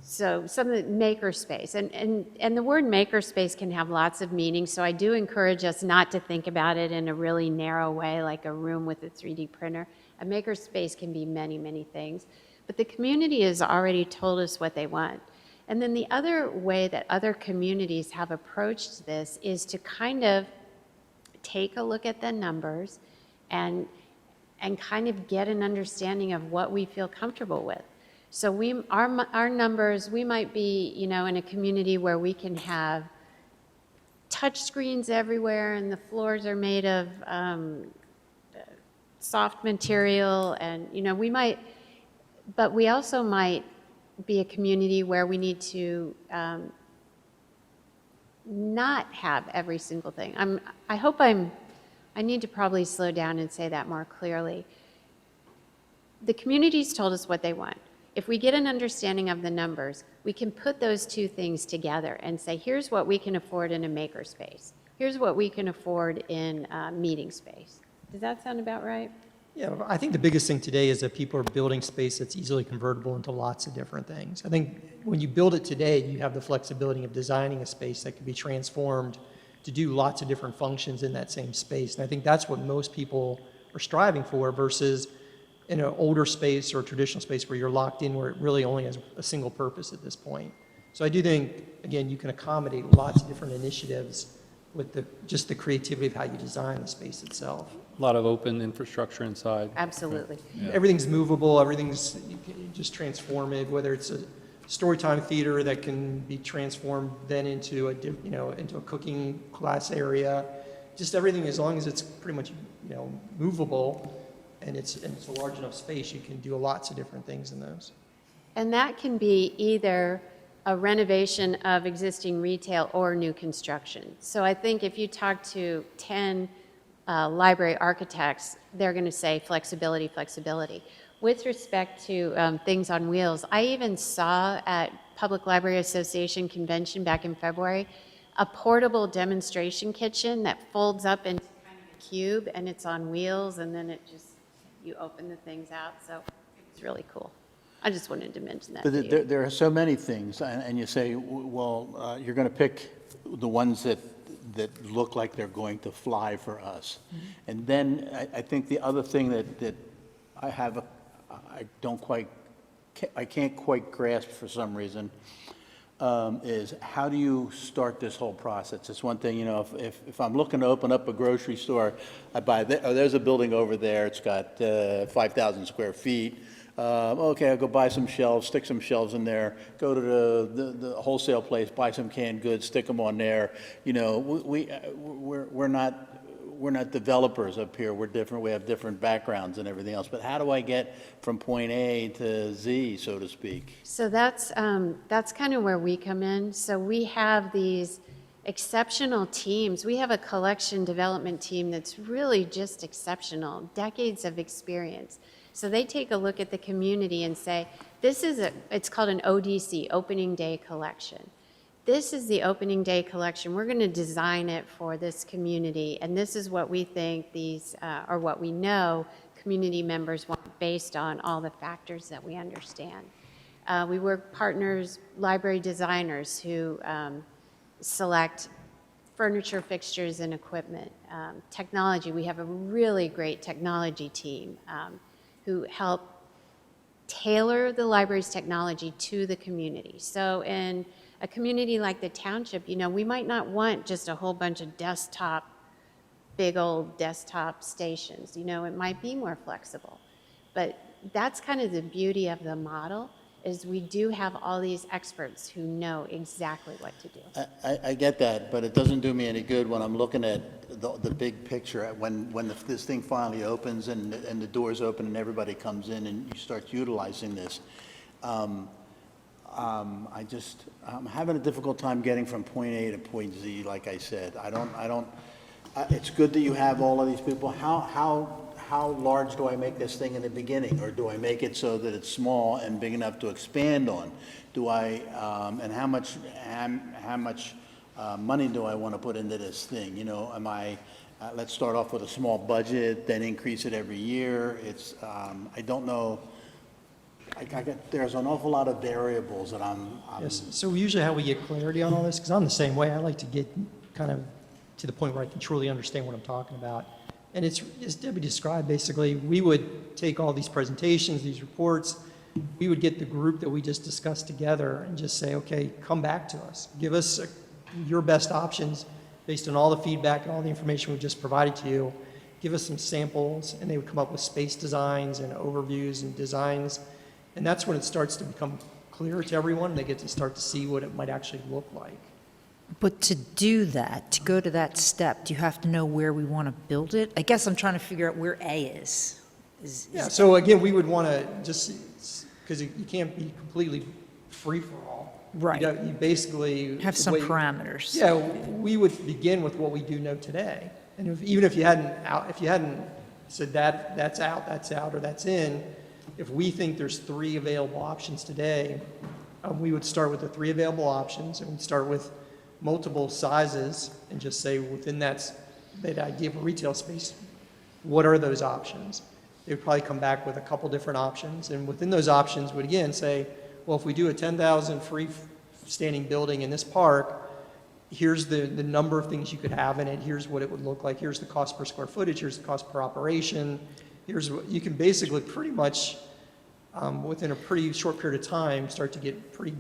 So some of the makerspace, and the word makerspace can have lots of meanings, so I do encourage us not to think about it in a really narrow way, like a room with a 3D printer. A makerspace can be many, many things, but the community has already told us what they want. And then the other way that other communities have approached this is to kind of take a look at the numbers and kind of get an understanding of what we feel comfortable with. So our numbers, we might be, in a community where we can have touch screens everywhere, and the floors are made of soft material, and, you know, but we also might be a community where we need to not have every single thing. I need to probably slow down and say that more clearly. The community's told us what they want. If we get an understanding of the numbers, we can put those two things together and say, here's what we can afford in a makerspace. Here's what we can afford in meeting space. Does that sound about right? Yeah, I think the biggest thing today is that people are building space that's easily convertible into lots of different things. I think when you build it today, you have the flexibility of designing a space that can be transformed to do lots of different functions in that same space. And I think that's what most people are striving for versus in an older space or a traditional space where you're locked in, where it really only has a single purpose at this point. So I do think, again, you can accommodate lots of different initiatives with just the creativity of how you design the space itself. A lot of open infrastructure inside. Absolutely. Yeah. Everything's movable, everything's just transformative, whether it's a storytime theater that can be transformed then into into a cooking class area. Just everything, as long as it's pretty much, movable and it's a large enough space, you can do lots of different things in those. And that can be either a renovation of existing retail or new construction. So I think if you talk to 10 library architects, they're going to say flexibility, flexibility. With respect to things on wheels, I even saw at Public Library Association convention back in February, a portable demonstration kitchen that folds up into kind of a cube, and it's on wheels, and then you open the things out. So it's really cool. I just wanted to mention that. But there are so many things, and you say, well, you're going to pick the ones that look like they're going to fly for us. Mm-hmm. And then I think the other thing that I can't quite grasp for some reason is how do you start this whole process? It's one thing, if I'm looking to open up a grocery store, I buy, there's a building over there, it's got 5,000 square feet. Okay, I'll go buy some shelves, stick some shelves in there, go to the wholesale place, buy some canned goods, stick them on there. We're not developers up here. We're different. We have different backgrounds and everything else. But how do I get from point A to Z, so to speak? So that's kind of where we come in. So we have these exceptional teams. We have a collection development team that's really just exceptional, decades of experience. So they take a look at the community and say, it's called an ODC, Opening Day Collection. This is the opening day collection. We're going to design it for this community, and this is what we think or what we know community members want based on all the factors that we understand. We work partners, library designers who select furniture, fixtures, and equipment. Technology, we have a really great technology team who help tailor the library's technology to the community. So in a community like the township, we might not want just a whole bunch of big old desktop stations. It might be more flexible. But that's kind of the beauty of the model, is we do have all these experts who know exactly what to do. I get that, but it doesn't do me any good when I'm looking at the big picture, when this thing finally opens and the doors open and everybody comes in and you start utilizing this. I'm having a difficult time getting from point A to point Z, like I said. It's good that you have all of these people. How large do I make this thing in the beginning, or do I make it so that it's small and big enough to expand on? Do I, and how much money do I want to put into this thing? Am I, let's start off with a small budget, then increase it every year. I don't know. There's an awful lot of variables that Yes, so usually how we get clarity on all this, because I'm the same way, I like to get kind of to the point where I can truly understand what I'm talking about. And it's, as Debbie described, basically, we would take all these presentations, these reports, we would get the group that we just discussed together and just say, okay, come back to us. Give us your best options based on all the feedback and all the information we just provided to you. Give us some samples, and they would come up with space designs and overviews and designs. And that's when it starts to become clear to everyone. They get to start to see what it might actually look like. But to do that, to go to that step, do you have to know where we want to build it? I guess I'm trying to figure out where A is. Yeah, so again, we would want to just, because you can't be completely free for all. Right. You basically. Have some the way- parameters. Yeah, we would begin with what we do know today. And even if you hadn't said that's out, or that's in, if we think there's 3 available options today, we would start with the 3 available options, and we'd start with multiple sizes, and just say within that idea of a retail space, what are those options? They would probably come back with a couple different options, and within those options would again say, well, if we do a 10,000 freestanding building in this park, here's the number of things you could have in it, here's what it would look like, here's the cost per square footage, here's the cost per operation, here's what, you can basically pretty much, within a pretty short period of time, start to get pretty,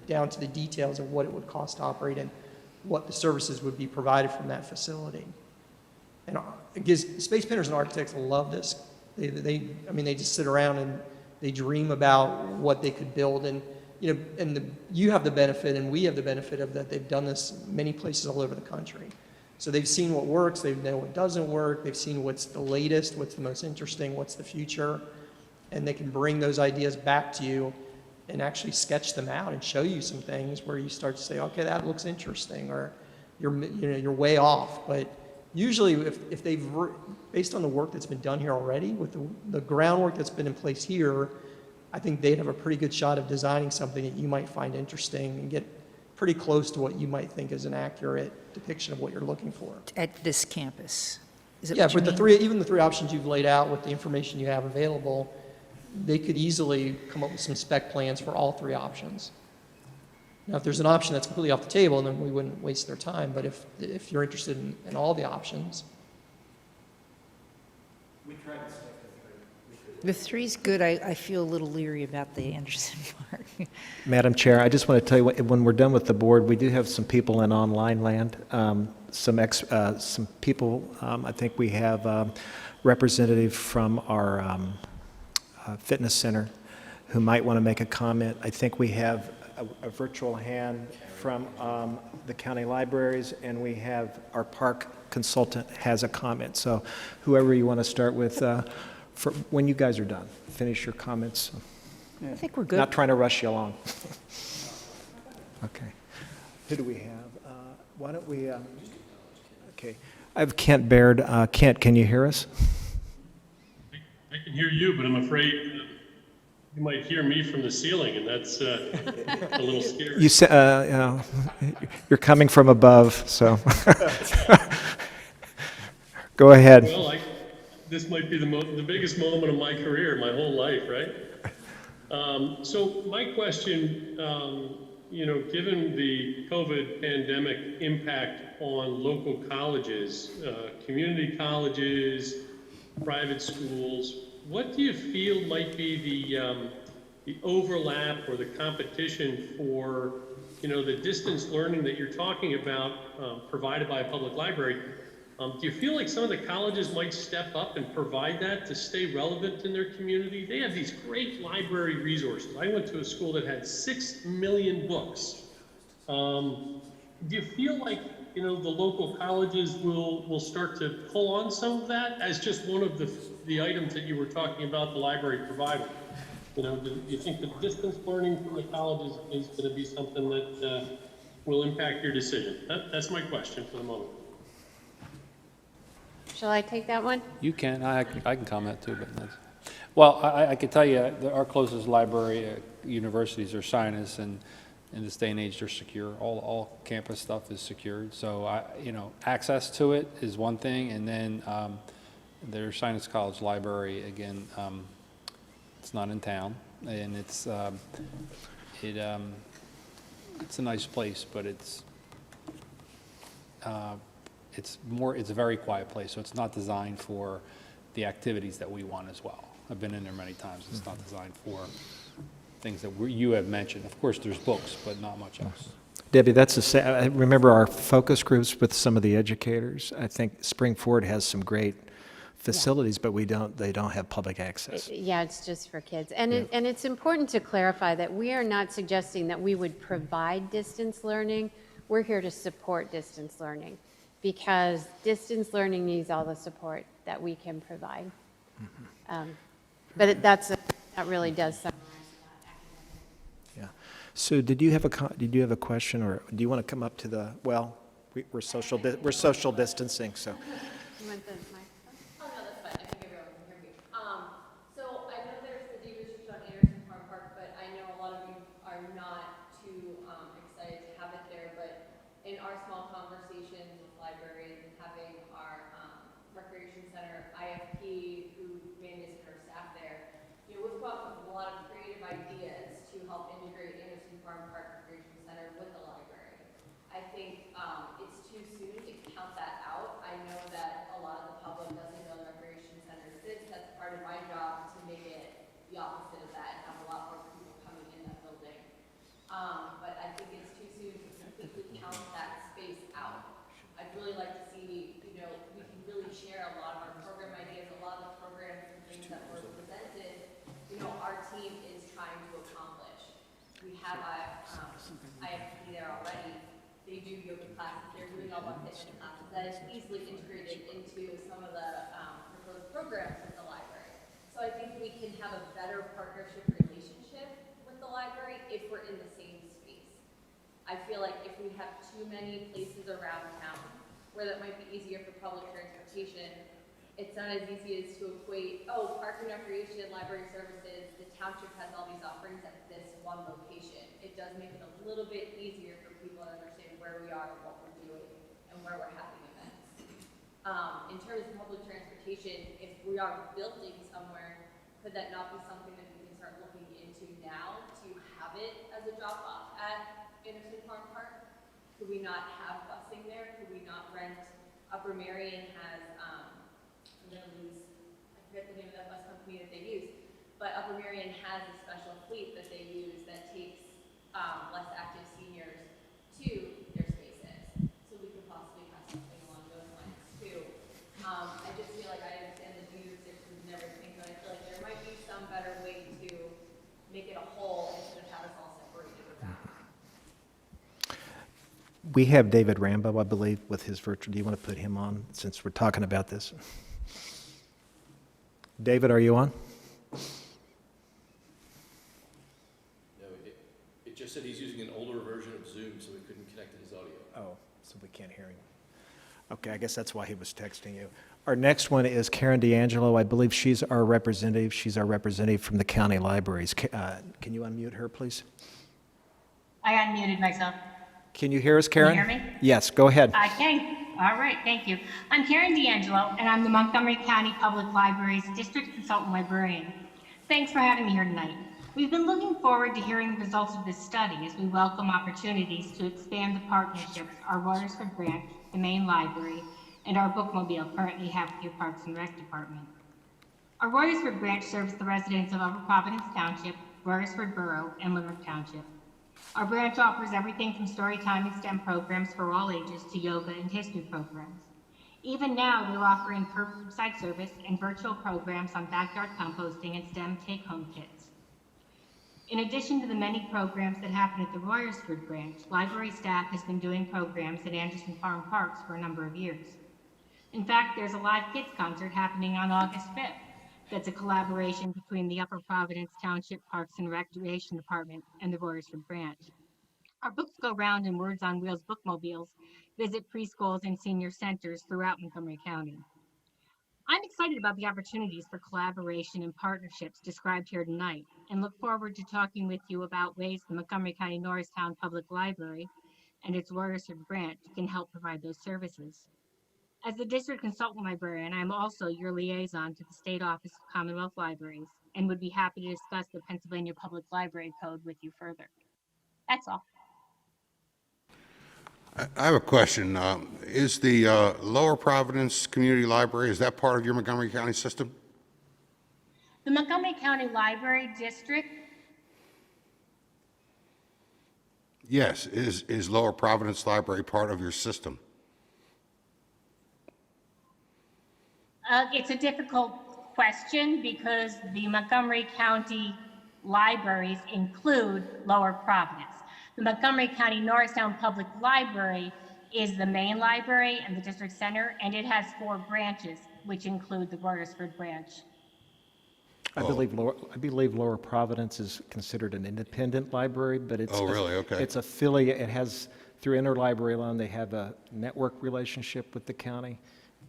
down to the details of what it would cost to operate and what the services would be provided from that facility. And space painters and architects love this. They just sit around and they dream about what they could build, and you have the benefit, and we have the benefit of that. They've done this many places all over the country, so they've seen what works, they know what doesn't work, they've seen what's the latest, what's the most interesting, what's the future, and they can bring those ideas back to you and actually sketch them out and show you some things where you start to say, okay, that looks interesting, or you're way off. But usually, if they've based on the work that's been done here already, with the groundwork that's been in place here, I think they'd have a pretty good shot of designing something that you might find interesting and get pretty close to what you might think is an accurate depiction of what you're looking for. At this campus? Is it Yeah, what you but mean? even the 3 options you've laid out with the information you have available, they could easily come up with some spec plans for all 3 options. Now, if there's an option that's completely off the table, then we wouldn't waste their time, but if you're interested in all the options. We tried to stick The 3's good. I feel a little leery about the Anderson Park. Madam Chair, I just want to tell you, when we're done with the board, we do have some people in online land, some people, I think we have a representative from our fitness center who might want to make a comment. I think we have a virtual hand from the county libraries, and we have our park consultant has a comment. So whoever you want to start with, for when you guys are done, finish your comments. I think we're good. Not trying to rush you along. Okay. Who do we have? Why don't we, okay. I have Kent Baird. Kent, can you hear us? I can hear you, but I'm afraid you might hear me from the ceiling, and that's a little scary. You say, you're coming from above, so go ahead. Well, this might be the biggest moment of my career, my whole life, right? So my question, given the COVID pandemic impact on local colleges, community colleges, private schools, what do you feel might be the overlap or the competition for, the distance learning that you're talking about provided by a public library? Do you feel like some of the colleges might step up and provide that to stay relevant in their community? They have these great library resources. I went to a school that had 6 million books. Do you feel like, the local colleges will start to pull on some of that as just one of the items that you were talking about the library providing? Do you think the distance learning from the colleges is going to be something that will impact your decision? That's my question for the moment. Shall I take that one? You can, I can comment too, but that's, well, I can tell you, our closest library, universities are Sinus, and in this day and age, they're secure. All campus stuff is secured. So, access to it is one thing, and then their Sinus College Library, again, it's not in town, and it's a nice place, but it's a very quiet place, so it's not designed for the activities that we want as well. I've been in there many times. It's not designed for things that you have mentioned. Of course, there's books, but not much else. Debbie, I remember our focus groups with some of the educators. I think Spring Forward has some great facilities, but they don't have public access. Yeah, it's just for kids. And it's important to clarify that we are not suggesting that we would provide distance learning. we're here to support distance learning because distance learning needs all the support that we can provide. But that really does summarize. Yeah. So did you have a question, or do you want to come up to the, well, we're social distancing, so. You want the microphone? Oh, no, that's fine. I think everyone can hear me. So I know there's the deed restriction on Anderson Farm Park, but I know a lot of you are not too excited to have it there. But in our small conversations with libraries and having our recreation center IFP, who manages our staff there, you know, we've come up with a lot of creative ideas to help integrate Anderson Farm Park Recreation Center with the library. I think it's too soon to count that out. I know that a lot of the public doesn't know the recreation center exists. That's part of my job to make it the opposite of that and have a lot more people coming in that building. But I think it's too soon to completely count that space out. I'd really like to see, you know, we can really share a lot of our program ideas, a lot of the programs and things that were presented, you know, our team is trying to accomplish. We have IFP there already. They do yoga classes, they're doing all about fitness classes. That is easily integrated into some of the proposed programs with the library. So I think we can have a better partnership relationship with the library if we're in the same space. I feel like if we have too many places around town where that might be easier for public transportation, it's not as easy as to equate, oh, park and recreation, library services, the township has all these offerings at this one location. It does make it a little bit easier for people to understand where we are and what we're doing and where we're having events. In terms of public transportation, if we are building somewhere, could that not be something that we can start looking into now to have it as a drop-off at Anderson Farm Park? Could we not have busing there? Could we not rent? Upper Marion has, I forget the name of that bus company that they use, but Upper Marion has a special fleet that they use that takes less active seniors to their spaces. So we could possibly have something along those lines too. I just feel like I understand the deed restrictions and everything, but I feel like there might be some better way to make it a whole instead of have us all separated around. We have David Rambo, I believe, with his virtual. Do you want to put him on since we're talking about this? David, are you on? No, it just said he's using an older version of Zoom, so we couldn't connect to his audio. Oh, so we can't hear him. Okay, I guess that's why he was texting you. Our next one is Karen D'Angelo. I believe she's our representative. She's our representative from the county libraries. Can you unmute her, please? I unmuted myself. Can you hear us, Karen? Can you hear me? Yes, go ahead. I can. All right, thank you. I'm Karen D'Angelo, and I'm the Montgomery County Public Library's District Consultant Librarian. Thanks for having me here tonight. We've been looking forward to hearing the results of this study as we welcome opportunities to expand the partnerships our Royersford branch, the main library, and our bookmobile currently have with your Parks and Rec Department. Our Royersford branch serves the residents of Upper Providence Township, Royersford Borough, and Limerick Township. Our branch offers everything from story time and STEM programs for all ages to yoga and history programs. Even now, we're offering curbside service and virtual programs on backyard composting and STEM take-home kits. In addition to the many programs that happen at the Royersford branch, library staff has been doing programs at Anderson Farm Parks for a number of years. In fact, there's a live kids concert happening on August 5th. That's a collaboration between the Upper Providence Township Parks and Recreation Department and the Royersford branch. Our books go round in Words on Wheels bookmobiles, visit preschools and senior centers throughout Montgomery County. I'm excited about the opportunities for collaboration and partnerships described here tonight and look forward to talking with you about ways the Montgomery County Norristown Public Library and its Royersford branch can help provide those services. As the District Consultant Librarian, I'm also your liaison to the State Office of Commonwealth Libraries and would be happy to discuss the Pennsylvania Public Library Code with you further. That's all. I have a question. Is the Lower Providence Community Library, is that part of your Montgomery County system? The Montgomery County Library District. Yes. Is Lower Providence Library part of your system? It's a difficult question because the Montgomery County libraries include Lower Providence. The Montgomery County Norristown Public Library is the main library and the district center, and it has 4 branches, which include the Royersford branch. I believe Lower Providence is considered an independent library, but it's. Oh, really? Okay. It's affiliate, it has, through interlibrary loan, they have a network relationship with the county.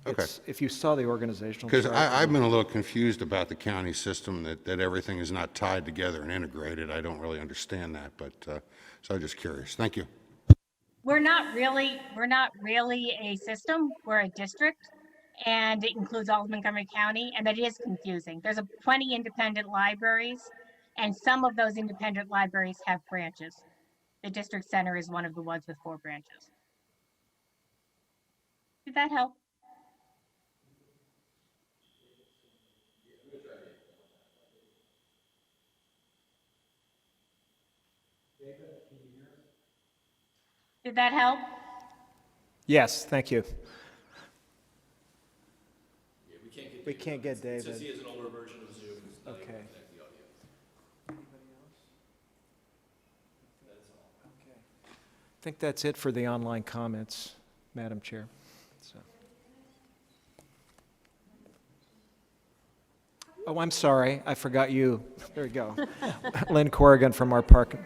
Okay. If you saw the organizational Because chart. I've been a little confused about the county system, that everything is not tied together and integrated. I don't really understand that, but, so I'm just curious. Thank you. We're not really a system, we're a district, and it includes all of Montgomery County, and that is confusing. There's plenty independent libraries, and some of those independent libraries have branches. The district center is one of the ones with 4 branches. Did that help? Did that help? Yes, thank you. Yeah, We can't get David. Since he has an older version of Zoom, it's not able to Okay. connect the audio. Anybody else? That's all. Okay. I think that's it for the online comments, Madam Chair. So. Oh, I'm sorry, I forgot you. There you go. Lynn Corrigan from our park.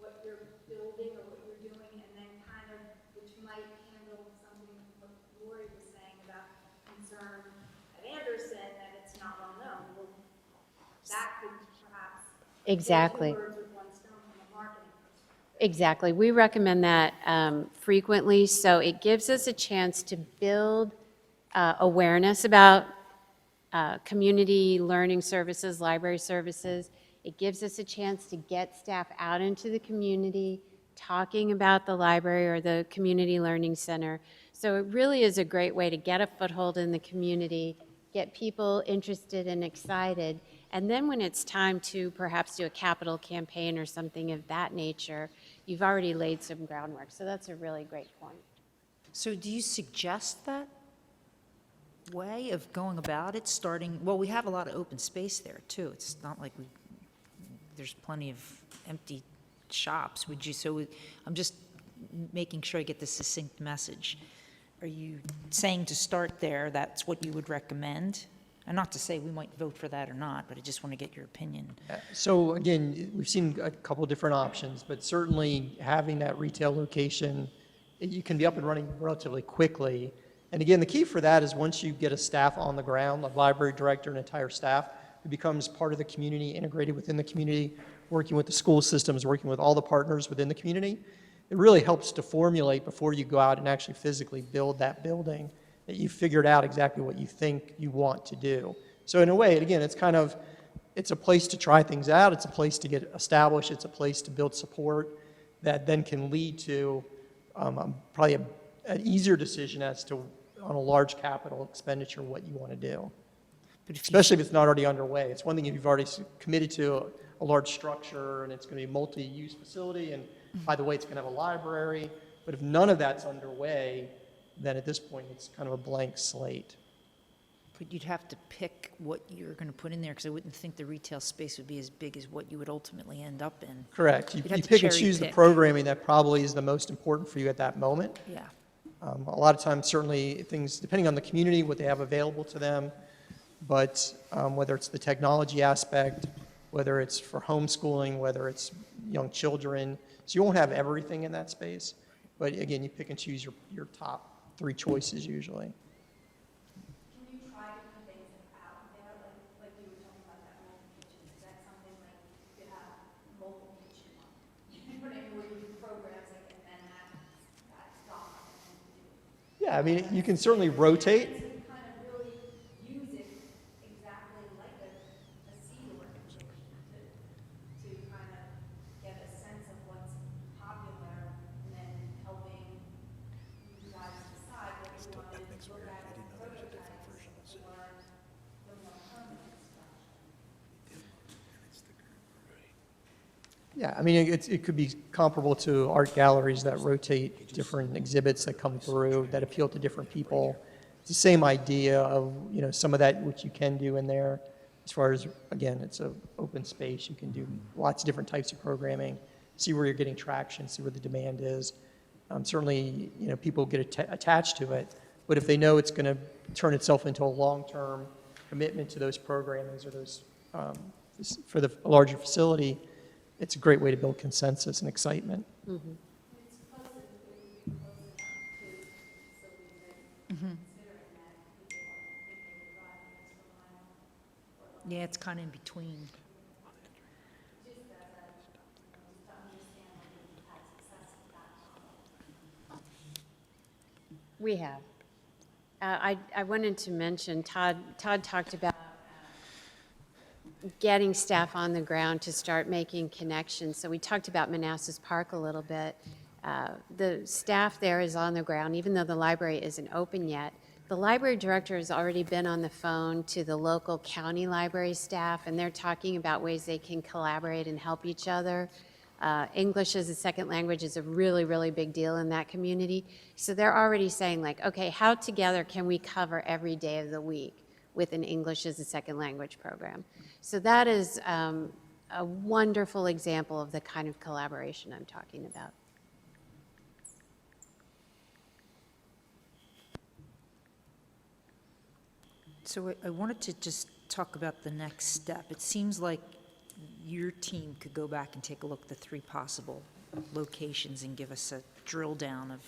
what you're building or what you're doing, and then kind of, which might handle something what Lori was saying about concern at Anderson that it's not well known. Well, that could perhaps Exactly. kill 2 birds with 1 stone from a marketing perspective. Exactly. We recommend that frequently, so it gives us a chance to build awareness about community learning services, library services. It gives us a chance to get staff out into the community, talking about the library or the community learning center. So it really is a great way to get a foothold in the community, get people interested and excited, and then when it's time to perhaps do a capital campaign or something of that nature, you've already laid some groundwork. So that's a really great point. So do you suggest that way of going about it, starting, well, we have a lot of open space there, too. It's not like there's plenty of empty shops. Would you, so I'm just making sure I get the succinct message. Are you saying to start there, that's what you would recommend? And not to say we might vote for that or not, but I just want to get your opinion. So again, we've seen a couple different options, but certainly having that retail location, you can be up and running relatively quickly. And again, the key for that is once you get a staff on the ground, a library director and entire staff, it becomes part of the community, integrated within the community, working with the school systems, working with all the partners within the community. It really helps to formulate before you go out and actually physically build that building, that you figured out exactly what you think you want to do. So in a way, again, it's kind of, it's a place to try things out, it's a place to get established, it's a place to build support that then can lead to probably an easier decision as to, on a large capital expenditure, what you want to do. Especially if it's not already underway. It's one thing if you've already committed to a large structure and it's going to be a multi-use facility, and by the way, it's going to have a library. But if none of that's underway, then at this point, it's kind of a blank slate. But you'd have to pick what you're going to put in there, because I wouldn't think the retail space would be as big as what you would ultimately end up in. Correct. You You'd have to pick and cherry choose the pick. programming that probably is the most important for you at that moment. Yeah. A lot of times, certainly, things, depending on the community, what they have available to them, but whether it's the technology aspect, whether it's for homeschooling, whether it's young children, so you won't have everything in that space, but again, you pick and choose your top 3 choices usually. Can you try different things out there, like you were talking about that mobile kitchen? Is that something like you have mobile kitchen month? You know what I mean, where you do programs like, and then that stop and do. Yeah, I mean, you can certainly rotate. To kind of really use it exactly like a seed organization to kind of get a sense of what's popular and then helping you guys decide what you want to look at as prototypes for the more permanent stuff. Yeah, I mean, it could be comparable to art galleries that rotate different exhibits that come through that appeal to different people. It's the same idea of, some of that which you can do in there. As far as, again, it's an open space. You can do lots of different types of programming, see where you're getting traction, see where the demand is. Certainly, people get attached to it, but if they know it's going to turn itself into a long-term commitment to those programmings or those, for the larger facility, it's a great way to build consensus and excitement. Mhm. It's close, it would be close enough to facilities that considering that people wouldn't think they would drive an extra mile or less. Yeah, it's kind of in between. Just as a, just to understand whether you've had success with that model. We have. I wanted to mention, Todd talked about getting staff on the ground to start making connections. So we talked about Manassas Park a little bit. The staff there is on the ground, even though the library isn't open yet. The library director has already been on the phone to the local county library staff, and they're talking about ways they can collaborate and help each other. English as a second language is a really, really big deal in that community. So they're already saying, like, okay, how together can we cover every day of the week with an English as a second language program? So that is a wonderful example of the kind of collaboration I'm talking about. So I wanted to just talk about the next step. It seems like your team could go back and take a look at the 3 possible locations and give us a drill down of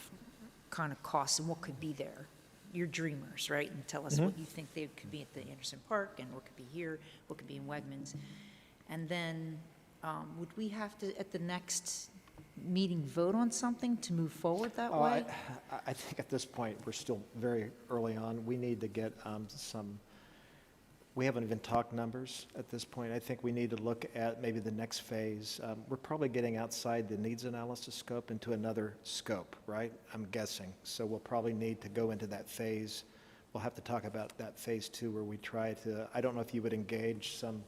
kind of costs and what could be there. You're dreamers, right? And tell us what you think they could be at the Anderson Park and what could be here, what could be in Wegmans. And then would we have to, at the next meeting, vote on something to move forward that way? I think at this point, we're still very early on. We need to get we haven't even talked numbers at this point. I think we need to look at maybe the next phase. We're probably getting outside the needs analysis scope into another scope, right? I'm guessing. So we'll probably need to go into that phase. We'll have to talk about that phase 2 where we try to, I don't know if you would engage some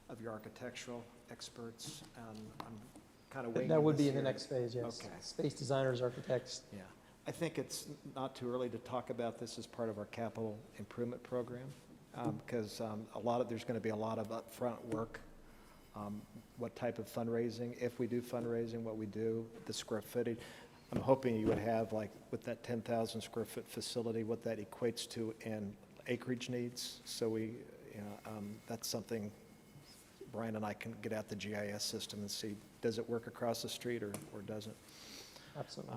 of your architectural experts. I'm kind of waiting. That would this be in the year. next phase, yes. Okay. Space designers, architects. Yeah. I think it's not too early to talk about this as part of our capital improvement program, because there's going to be a lot of upfront work. What type of fundraising, if we do fundraising, what we do, the square footage. I'm hoping you would have, like, with that 10,000 square foot facility, what that equates to in acreage needs. So that's something Brian and I can get out the GIS system and see, does it work across the street or doesn't? Absolutely.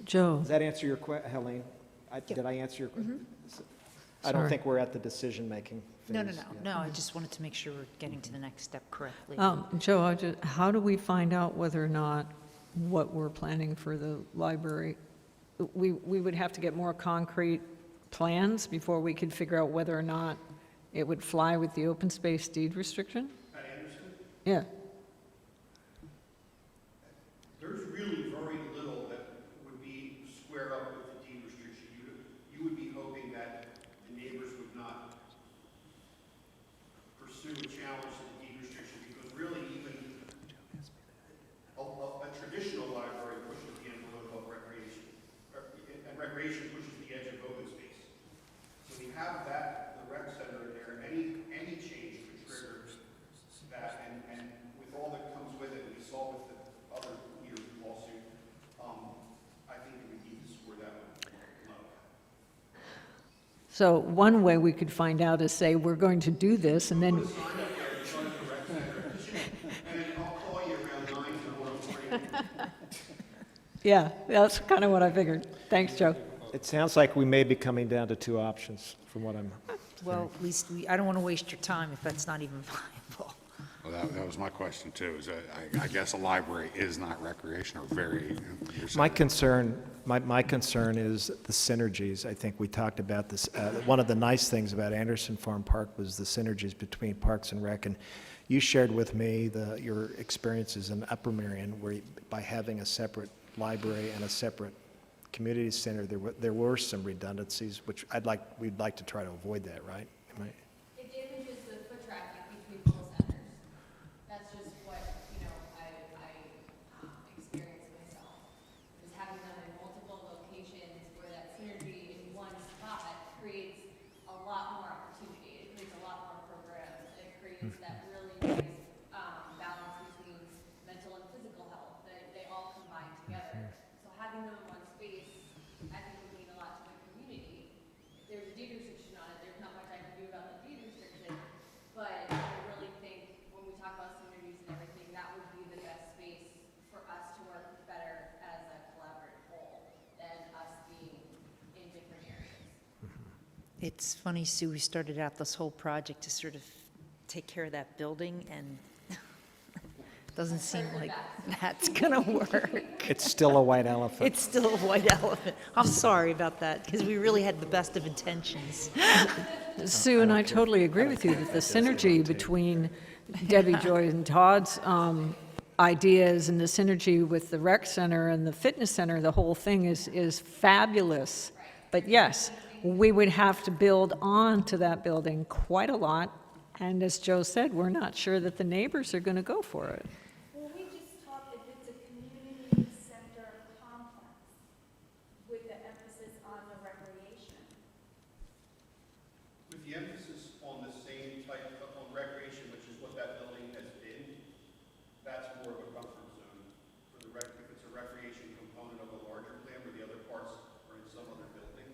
Joe? Does that answer your question, Helene? Did I answer your question? I don't Sorry. think we're at the decision-making phase. No. yet. No, I just wanted to make sure we're getting to the next step correctly. Joe, how do we find out whether or not what we're planning for the library, we would have to get more concrete plans before we could figure out whether or not it would fly with the open space deed restriction? At Anderson, Yeah. there's really very little that would be square up with the deed restriction. You would be hoping that the neighbors would not pursue a challenge to the deed restriction, because really even a traditional library pushes the envelope of recreation, and recreation pushes the edge of open space. So we have that, the rec center there, any change could trigger that, and with all that comes with it, we saw with the other year's lawsuit, I think we need to score that one low. So one way we could find out is say, we're going to do this, and then, Put a sign up there in front of the rec center, and then I'll call you around 9 tomorrow morning. yeah, that's kind of what I figured. Thanks, Joe. It sounds like we may be coming down to 2 options from what I'm. Well, at least I don't want to waste your time if that's not even viable. Well, that was my question too, is that I guess a library is not recreation or very. My concern is the synergies. I think we talked about this. One of the nice things about Anderson Farm Park was the synergies between Parks and Rec. And you shared with me your experiences in Upper Marion, where by having a separate library and a separate community center, there were some redundancies, which we'd like to try to avoid that, right? It damages the foot traffic between both centers. It's funny, Sue, we started out this whole project to sort of take care of that building, and doesn't seem like that's gonna work. It's still a white elephant. It's still a white elephant. I'm sorry about that, because we really had the best of intentions. Sue and I totally agree with you that the synergy between Debbie, Joy, and Todd's ideas and the synergy with the rec center and the fitness center, the whole thing is fabulous. But yes, we would have to build on to that building quite a lot. And as Joe said, we're not sure that the neighbors are going to go for it. Well, we just talked if it's a community center complex with the emphasis on the recreation. With the emphasis on the same type of on recreation, which is what that building has been, that's more of a comfort zone for the if it's a recreation component of a larger plan where the other parts are in some other building,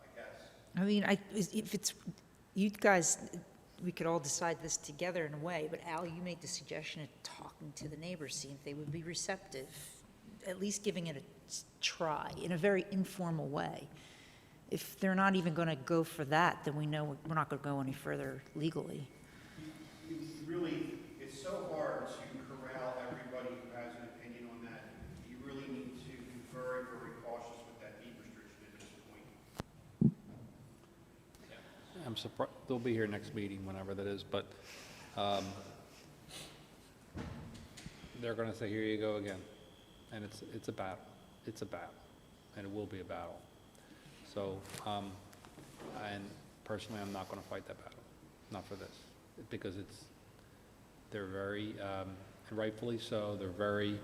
I guess. I mean, if it's, you guys, we could all decide this together in a way, but Al, you made the suggestion of talking to the neighbors, seeing if they would be receptive, at least giving it a try in a very informal way. If they're not even going to go for that, then we know we're not going to go any further legally. Really, it's so hard to corral everybody who has an opinion on that. You really need to be very, very cautious with that deed restriction at this point. I'm surprised, they'll be here next meeting, whenever that is, but they're going to say, here you go again. And it's a battle. It's a battle, and it will be a battle. So, and personally, I'm not going to fight that battle, not for this, because they're very, and rightfully so, they're very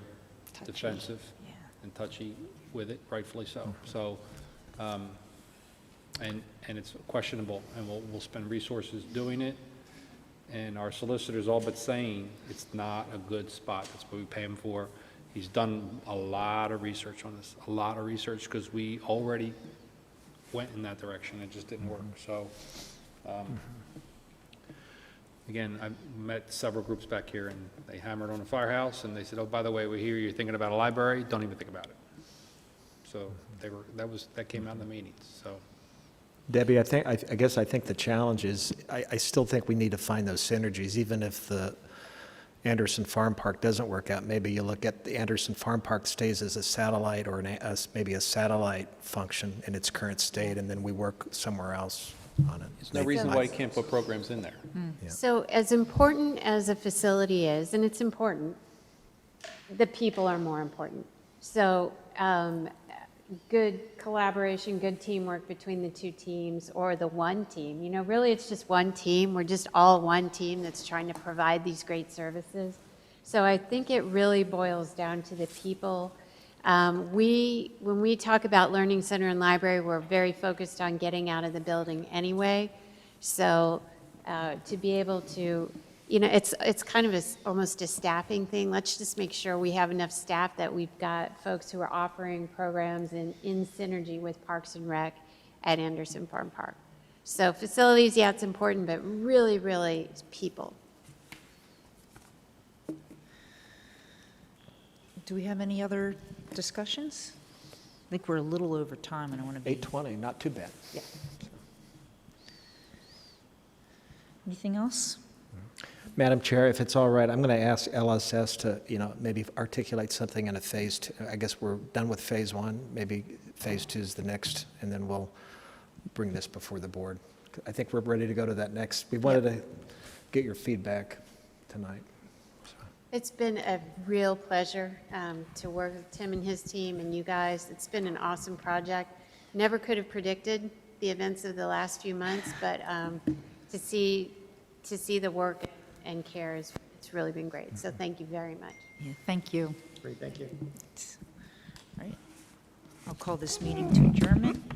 defensive and touchy with it, rightfully so. So, and it's questionable, and we'll spend resources doing it, and our solicitor's all but saying it's not a good spot. That's what we pay him for. He's done a lot of research on this, a lot of research, because we already went in that direction. It just didn't work. So, again, I met several groups back here, and they hammered on a firehouse, and they said, oh, by the way, we hear you're thinking about a library. Don't even think about it. So that came out in the meetings. So. Debbie, I guess I think the challenge is, I still think we need to find those synergies, even if the Anderson Farm Park doesn't work out. Maybe you look at the Anderson Farm Park stays as a satellite, or maybe a satellite function in its current state, and then we work somewhere else on it. There's no reason why you can't put programs in there. Yeah. So as important as a facility is, and it's important, the people are more important. So good collaboration, good teamwork between the two teams, or the one team. You know, really it's just one team. We're just all one team that's trying to provide these great services. So I think it really boils down to the people. When we talk about Learning Center and Library, we're very focused on getting out of the building anyway. So to be able to, you know, it's kind of almost a staffing thing. Let's just make sure we have enough staff that we've got folks who are offering programs in synergy with Parks and Rec at Anderson Farm Park. So facilities, yeah, it's important, but really, really people. Do we have any other discussions? I think we're a little over time, and I want to be... 8:20, not too bad. Yeah. Anything else? Madam Chair, if it's all right, I'm going to ask LSS to, maybe articulate something in a phase two. I guess we're done with phase one. Maybe phase two is the next, and then we'll bring this before the board. I think we're ready to go to that next. We wanted to get your feedback tonight. It's been a real pleasure to work with Tim and his team and you guys. It's been an awesome project. Never could have predicted the events of the last few months, but to see the work and care, it's really been great. So thank you very much. Yeah, thank you. Great, thank you. All right. I'll call this meeting to adjournment.